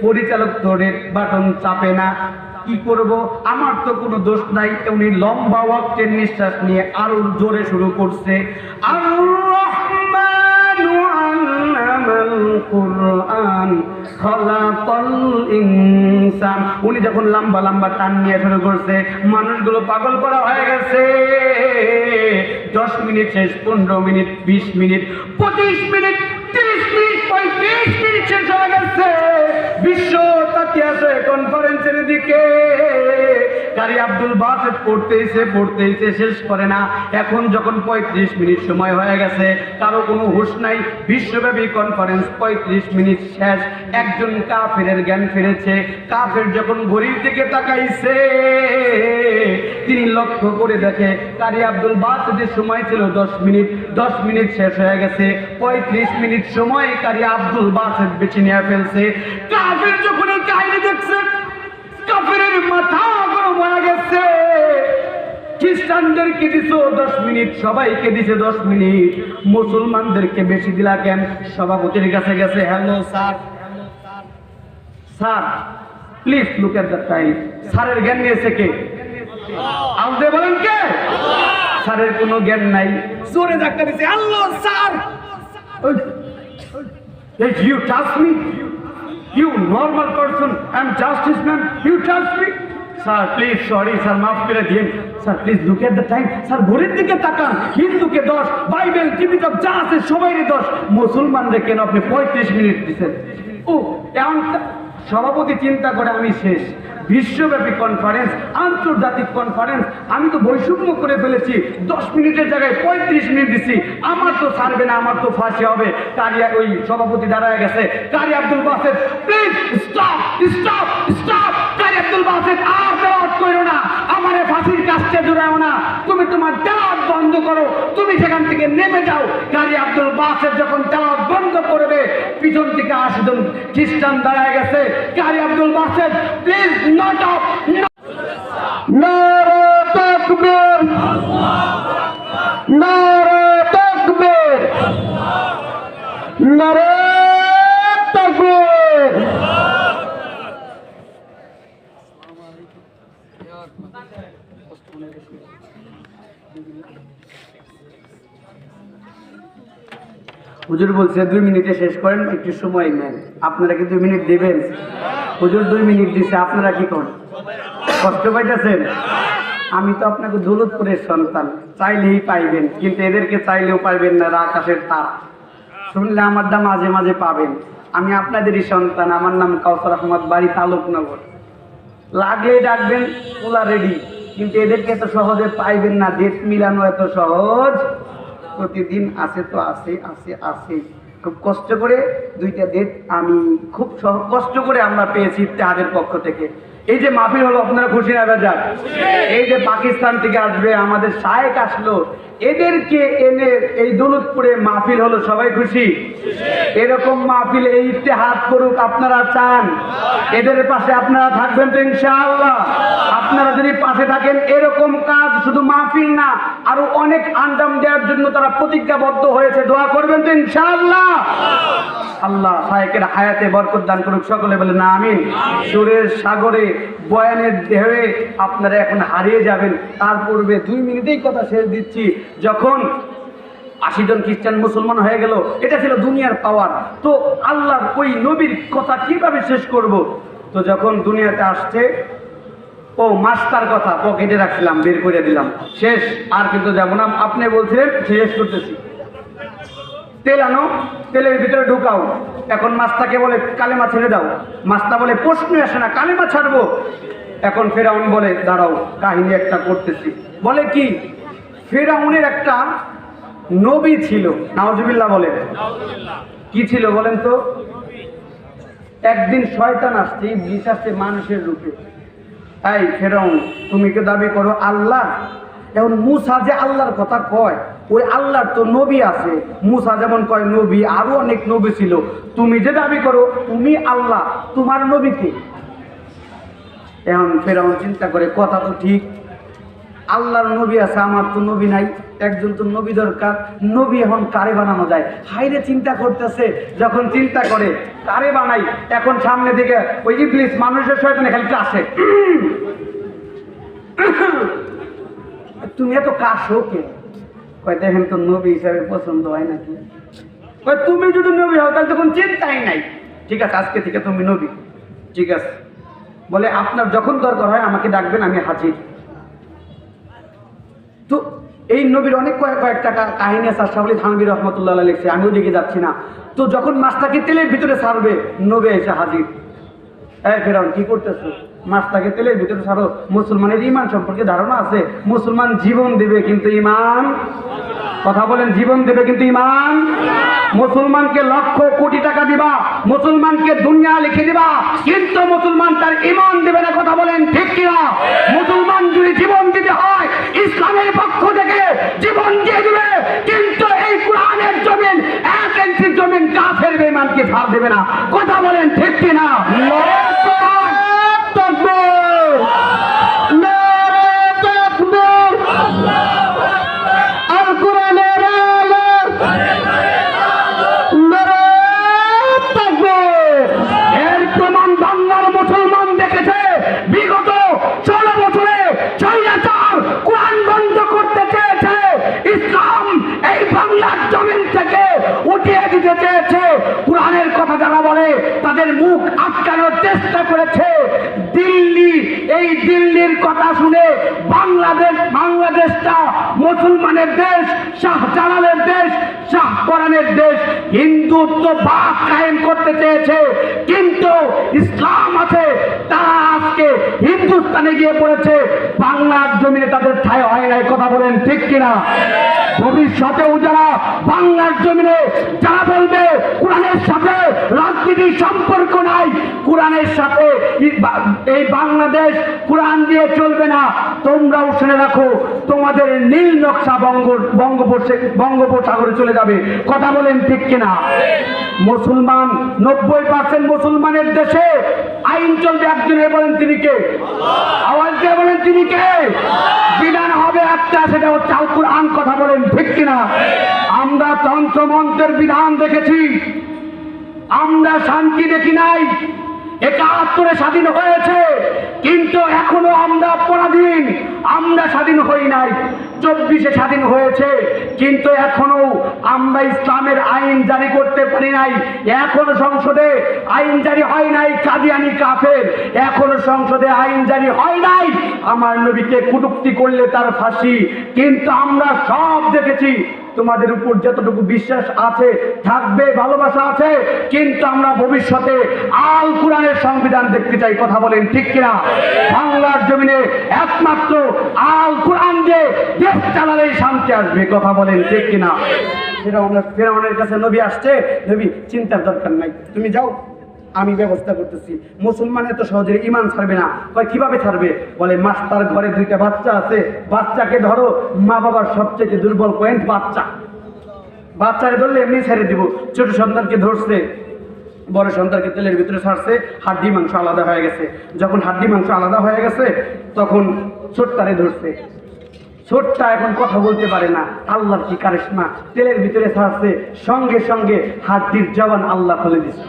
পরিচালক তো রেড বাটন চাপে না, কি করব? আমার তো কোনো দোষ নাই। উনি লম্বা ওয়াক্তের নিঃশ্বাস নিয়ে আরো জোরে শুরু করছে, আর রহমানু আল্লামাল কুরআন খালাকাল ইনসান। উনি যখন লম্বা লম্বা টান নিয়ে শুরু করছে, মানুষগুলো পাগল করা হয়ে গেছে। 10 মিনিট শেষ, 15 minute, 20 minute, 25 minute, 30 minute, 35 minute শেষ হয়ে গেছে। বিশ্ব তাকিয়ে আছে কনফারেন্সের দিকে। কারি আব্দুল বাসেত পড়তেইছে, শেষ করে না। এখন যখন 35 মিনিট সময় হয়ে গেছে, কারো কোনো হুঁশ নাই। বিশ্বব্যাপী কনফারেন্স 35 মিনিট শেষ। একজন কাফেরের জ্ঞান ফিরেছে। কাফের যখন ঘড়ির দিকে তাকাইছে, তিনি লক্ষ্য করে দেখে কারি আব্দুল বাসেতের সময় ছিল 10 মিনিট। 10 মিনিট শেষ হয়ে গেছে। 35 মিনিট সময় কারি আব্দুল বাসেত বেছে নিয়ে ফেলছে। কাফের যখন এই কাহিনী দেখছে, কাফেরের মাথা গরম হয়ে গেছে। খ্রিস্টানদেরকে দিছো 10 মিনিট, সবাইকে দিছে 10 মিনিট, মুসলমানদেরকে বেশি দিলা কেন? সভাপতির কাছে গেছে, hello sir, sir please look at the time. স্যারের জ্ঞান নিয়েছে কে? আল্লাহ বলেন কে? স্যারের কোনো জ্ঞান নাই। জোরে ধাক্কা দিছে, আল্লাহ sir. You touch me? You normal person, I'm justice man, you touch me? Sir, please, sorry, sir, মাফ করে দিন। Sir, please look at the time. Sir, ঘড়ির দিকে তাকান। হিন্দুকে 10, বাইবেল, টিভি সব যা আছে সবাইরে 10, মুসলমানদের কেন আপনি 35 মিনিট দিচ্ছেন? ও এমন সভাপতি চিন্তা করে, আমি শেষ। বিশ্বব্যাপী কনফারেন্স, আন্তর্জাতিক কনফারেন্স, আমি তো বৈষম্য করে ফেলেছি। 10 মিনিটের জায়গায় 35 মিনিট দিচ্ছি, আমার তো ছাড়বে না, আমার তো ফাঁসি হবে। ওই সভাপতি দাঁড়ায় গেছে। Qari Abdul Basit, please stop stop stop. Qari Abdul Basit, আর তেলাওয়াত করো না, আমারে ফাঁসির কাছে জড়াও না, তুমি তোমার তেলাওয়াত বন্ধ করো, তুমি সেখান থেকে নেমে যাও। কারি আব্দুল বাসেত যখন তেলাওয়াত বন্ধ করবে, পিছন থেকে 80 জন খ্রিস্টান দাঁড়ায় গেছে। Qari Abdul Basit, please not up. নারে তাকবীর, নারে তাকবীর, নারে তাকবীর। হুজুর বলছে 2 মিনিটে শেষ করেন, একটু সময় নেন। আপনারা কি 2 মিনিট দিবেন? হুজুর 2 মিনিট দিছে, আপনারা কি করেন? কষ্ট পাইতেছেন? আমি তো আপনাকে দৌলতপুরের সন্তান, চাইলেই পাইবেন, কিন্তু এদেরকে চাইলেও পাইবেন না। আকাশের তারা শুনলে আমার দাম মাঝে মাঝে পাবেন। আমি আপনাদেরই সন্তান, আমার নাম কাউসার আহমদ, বাড়ি তালুকনগর। লাগলেই ডাকবেন, ওলা রেডি। কিন্তু এদেরকে এত সহজে পাইবেন না, ডেট মিলানো এত সহজ প্রতিদিন আছে তো আছে আছে আছে। খুব কষ্ট করে 2টা ডেট আমি খুব কষ্ট করে আমরা পেয়েছি ইত্তেহাদের পক্ষ থেকে। এই যে মাহফিল হলো, আপনারা খুশি না বেজার? এই যে পাকিস্তান থেকে আসবে, আমাদের শায়েক আসলো, এদেরকে এনে এই দৌলতপুরে মাহফিল হলো, সবাই খুশি? এরকম মাহফিল এই ইত্তেহাদ করুক, আপনারা চান? এদের পাশে আপনারা থাকবেন তো ইনশাআল্লাহ? আপনারা যদি পাশে থাকেন, এরকম কাজ শুধু মাহফিল না, আরো অনেক আঞ্জাম দেওয়ার জন্য তারা প্রতিজ্ঞাবদ্ধ হয়েছে। দোয়া করবেন তো ইনশাআল্লাহ? আল্লাহ শায়েকের হায়াতে বরকত দান করুক, সকলে বলেন আমিন। সুরের সাগরে বয়ানের ঢেউয়ে আপনারা এখন হারিয়ে যাবেন। তার পূর্বে 2 মিনিটেই কথা শেষ দিচ্ছি। যখন 80 জন খ্রিস্টান মুসলমান হয়ে গেল, এটা ছিল দুনিয়ার পাওয়ার। তো আল্লাহর ওই নবীর কথা কিভাবে শেষ করব? তো যখন দুনিয়াতে আসছে, ও মাস্টার কথা পকেটে রাখছিলাম, বের করে দিলাম, শেষ। আর কিন্তু যাব না। আপনি বলছিলেন, শেষ করতেছি। তেল আনো, তেলের ভিতরে ঢুকাও। এখন মাছটাকে বলে কালেমা ছেড়ে দাও। মাছটা বলে প্রশ্ন আসে না, কালেমা ছাড়বো। এখন ফেরাউন বলে দাঁড়াও, কাহিনী একটা করতেছি। বলে কি? ফেরাউনের একটা নবী ছিল, নাউজুবিল্লাহ বলে। কি ছিল বলেন তো? একদিন শয়তান আসছে, ইবলিস আসছে মানুষের রূপে। এই ফেরাউন, তুমি কি দাবি করো আল্লাহ? এখন মুসা যে আল্লাহর কথা কয়, ওই আল্লাহর তো নবী আছে। মুসা যেমন কয় নবী, আরো অনেক নবী ছিল। তুমি যে দাবি করো তুমি আল্লাহ, তোমার নবীকে? এখন ফেরাউন চিন্তা করে, কথা তো ঠিক, আল্লাহর নবী আছে, আমার তো নবী নাই। একজন তো নবী দরকার। নবী এখন কারে বানানো যায়? হাইরে চিন্তা করতেছে। যখন চিন্তা করে কারে বানাই, এখন সামনে দিকে ওই ইবলিস মানুষের শয়তানে খালি আসে। তুমি এত কাশো কে? কয় দেখেন তো নবী হিসাবে পছন্দ হয় নাকি? কয় তুমি যদি নবী হও তাহলে তখন চিন্তাই নাই। ঠিক আছে, আজকে থেকে তুমি নবী। ঠিক আছে, বলে আপনার যখন দরকার হয় আমাকে ডাকবেন, আমি হাজির। তো এই নবীর অনেক কয়েকটা কাহিনী আছে, শাহলি থানভী রহমতুল্লাহ লিখছে, আমি ওদিকে যাচ্ছি না। তো যখন মাছটাকে তেলের ভিতরে ছাড়বে, নবী এসে হাজির। এই ফেরাউন, কি করতেছো? মাছটাকে তেলের ভিতরে ছাড়ো। মুসলমানের ইমান সম্পর্কে ধারণা আছে? মুসলমান জীবন দেবে কিন্তু ইমান, কথা বলেন, জীবন দেবে কিন্তু ইমান। মুসলমানকে লক্ষ কোটি টাকা দিবা, মুসলমানকে দুনিয়া লিখে দিবা, কিন্তু মুসলমান তার ইমান দেবে না, কথা বলেন ঠিক কিনা? মুসলমান যদি জীবন দিতে হয়, ইসলামের পক্ষ থেকে জীবন দিয়ে দিবে, কিন্তু এই কোরআনের জমিন, 1 ইঞ্চি জমিন কাফের বেঈমানকে ছাড় দেবে না, কথা বলেন ঠিক কিনা? কোরআনের কথা যারা বলে তাদের মুখ আটকানোর চেষ্টা করেছে। দিল্লি, এই দিল্লির কথা শুনে বাংলাদেশটা মুসলমানের দেশ, শাহজালালের দেশ, শাহ কোরআনের দেশ, হিন্দুত্ব ভাগ কায়েম করতে চেয়েছে, কিন্তু ইসলাম আছে, তারা আজকে হিন্দুস্তানে গিয়ে পড়েছে, বাংলার জমিনে তাদের ঠাঁই হয় নাই, কথা বলেন ঠিক কিনা? ভবিষ্যতেও যারা বাংলার জমিনে যারা বলবে কোরআনের সাথে রাজনীতির সম্পর্ক নাই, কোরআনের সাথে এই বাংলাদেশ কোরআন দিয়ে চলবে না, তোমরাও শুনে রাখো, তোমাদের নীল নকশা বঙ্গোপসাগরে চলে যাবে, কথা বলেন ঠিক কিনা? মুসলমান 90% মুসলমানের দেশে আইন চলবে একজনের, বলেন তিনি কে? আওয়াজ দিয়ে বলেন তিনি কে? বিধান হবে একটা, সেটা হচ্ছে আল কোরআন, কথা বলেন ঠিক কিনা? আমরা তন্ত্রমন্ত্রের বিধান দেখেছি, আমরা শান্তি দেখি নাই। 71 স্বাধীন হয়েছে, কিন্তু এখনো আমরা পরাধীন, আমরা স্বাধীন হই নাই। 24 স্বাধীন হয়েছে, কিন্তু এখনো আমরা ইসলামের আইন জারি করতে পারি নাই। এখনো সংসদে আইন জারি হয় নাই কাদিয়ানি কাফের, এখনো সংসদে আইন জারি হয় নাই আমার নবীকে কটূক্তি করলে তার ফাঁসি। কিন্তু আমরা সব দেখেছি, তোমাদের উপর যতটুকু বিশ্বাস আছে, থাকবে, ভালোবাসা আছে, কিন্তু আমরা ভবিষ্যতে আল কোরআনের সংবিধান দেখতে চাই, কথা বলেন ঠিক কিনা? বাংলার জমিনে একমাত্র আল কোরআন দিয়ে দেশ চালালেই শান্তি আসবে, কথা বলেন ঠিক কিনা? ফেরাউনের কাছে নবী আসছে, নবী চিন্তার দরকার নাই, তুমি যাও, আমি ব্যবস্থা করতেছি। মুসলমান এত সহজে ইমান ছাড়বে না। কয় কিভাবে ছাড়বে? বলে মাস্টার ঘরে 2টা বাচ্চা আছে, বাচ্চাকে ধরো, মা বাবার সবচেয়ে দুর্বল পয়েন্ট বাচ্চা, বাচ্চাকে ধরলে এমনি ছেড়ে দিব। ছোট সন্তানকে ধরছে, বড় সন্তানকে তেলের ভিতরে ছাড়ছে, হাড্ডি মাংস আলাদা হয়ে গেছে। যখন হাড্ডি মাংস আলাদা হয়ে গেছে তখন ছোট্টারে ধরছে। ছোট্টা এখন কথা বলতে পারে না, আল্লাহর কি কারিশমা, তেলের ভিতরে ছাড়ছে, সঙ্গে সঙ্গে হাড্ডির জবান আল্লাহ খুলে দিছে।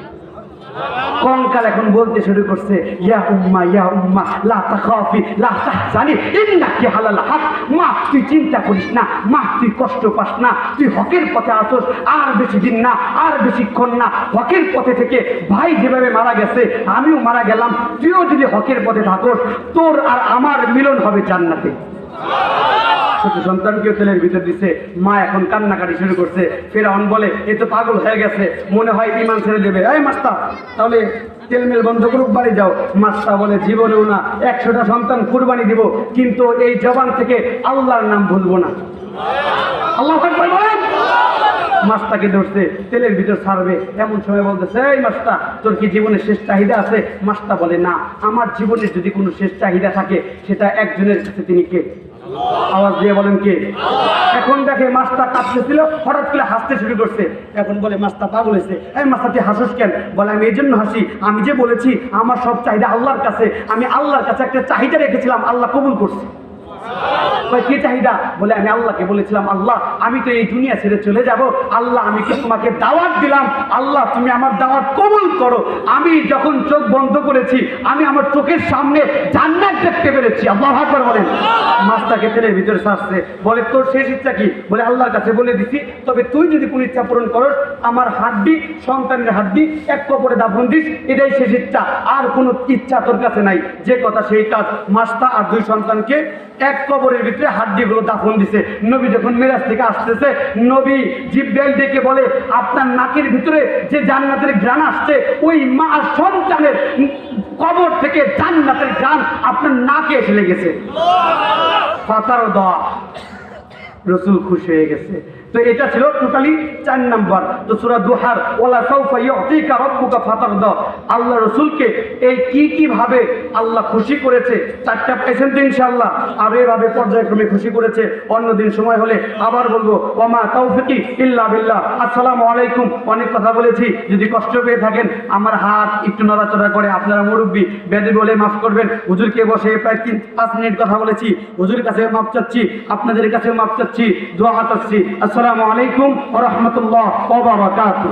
কঙ্কাল এখন বলতে শুরু করছে, ইয়া উম্মা লা তাখাফি লা তাহজানি ইন্নাকি হালাল হক। মা তুই চিন্তা করিস না, মা তুই কষ্ট পাস না, তুই হকের পথে আসোস। আর বেশি দিন না, আর বেশিক্ষণ না, হকের পথে থেকে ভাই যেভাবে মারা গেছে আমিও মারা গেলাম, তুইও যদি হকের পথে থাকোস তোর আর আমার মিলন হবে জান্নাতে। ছোট সন্তানকেও তেলের ভিতর দিছে। মা এখন কান্নাকাটি শুরু করছে। ফেরাউন বলে এ তো পাগল হয়ে গেছে, মনে হয় ঈমান ছেড়ে দেবে। এই মাস্টার, তাহলে তেলমেল বন্ধ করুক, বাড়ি যাও। মাস্টার বলে জীবনেও না, 100টা সন্তান কুরবানি দিব, কিন্তু এই জবান থেকে আল্লাহর নাম ভুলবো না। আল্লাহু আকবার বলেন। মাছটাকে ধরছে, তেলের ভিতর ছাড়বে, এমন সময় বলতেছে, এই মাছটা তোর কি জীবনের শেষ চাহিদা আছে? মাছটা বলে না, আমার জীবনের যদি কোনো শেষ চাহিদা থাকে সেটা একজনের কাছে, তিনি কে? আওয়াজ দিয়ে বলেন কে? এখন দেখে মাছটা কাঁপতেছিল, হঠাৎ করে হাসতে শুরু করছে। এখন বলে মাছটা পাগল হয়েছে। এই মাছটা তুই হাসিস কেন? বলে আমি এই জন্য হাসি, আমি যে বলেছি আমার সব চাহিদা আল্লাহর কাছে, আমি আল্লাহর কাছে একটা চাহিদা রেখেছিলাম, আল্লাহ কবুল করছে। কি চাহিদা? বলে আমি আল্লাহকে বলেছিলাম, আল্লাহ আমি তো এই দুনিয়া ছেড়ে চলে যাব, আল্লাহ আমি কি তোমাকে দাওয়াত দিলাম, আল্লাহ তুমি আমার দাওয়াত কবুল করো। আমি যখন চোখ বন্ধ করেছি আমি আমার চোখের সামনে জান্নাত দেখতে পেরেছি। আল্লাহু আকবার বলেন। মাছটাকে তেলের ভিতরে ছাড়ছে। বলে তোর শেষ ইচ্ছা কি? বলে আল্লাহর কাছে বলে দিছি, তবে তুই যদি কোনো ইচ্ছা পূরণ করস, আমার হাড্ডি, সন্তানের হাড্ডি এক কবরে দাফন দিস, এটাই শেষ ইচ্ছা, আর কোনো ইচ্ছা তোর কাছে নাই। যে কথা সেই কাজ। মাছটা আর 2 সন্তানকে এক কবরের ভিতরে হাড্ডিগুলো দাফন দিছে। নবী যখন মিরাজ থেকে আসতেছে, নবী জিবরাইল ডেকে বলে, আপনার নাকের ভিতরে যে জান্নাতের ঘ্রাণ আসছে, ওই মা সন্তানের কবর থেকে জান্নাতের ঘ্রাণ আপনার নাকে এসে লেগেছে। ফাতার দেওয়া, রসুল খুশি হয়ে গেছে। তো এটা ছিল টোটালি 4 নাম্বার। তো সূরা দুহার ওয়ালা সাউফা ইউতিকা রাব্বুকা ফাতারদা, আল্লাহ রসুলকে এই কি ভাবে আল্লাহ খুশি করেছে 4টা পাইছেন তো ইনশাআল্লাহ। আর এভাবে পর্যায়ক্রমে খুশি করেছে। অন্যদিন সময় হলে আবার বলবো, ওমা তাওফিকি ইল্লা বিল্লাহ। আসসালামু আলাইকুম। অনেক কথা বলেছি, যদি কষ্ট পেয়ে থাকেন আমার হাত একটু নড়াচড়া করে, আপনারা মুরব্বী বেদে বলে মাফ করবেন। হুজুরকে বসে প্রায় 3-5 মিনিট কথা বলেছি, হুজুরের কাছে মাফ চাচ্ছি, আপনাদের কাছে মাফ চাচ্ছি, দোয়া চাচ্ছি। আসসালামু আলাইকুম ওয়া রাহমাতুল্লাহ ওয়া বারাকাতুহু।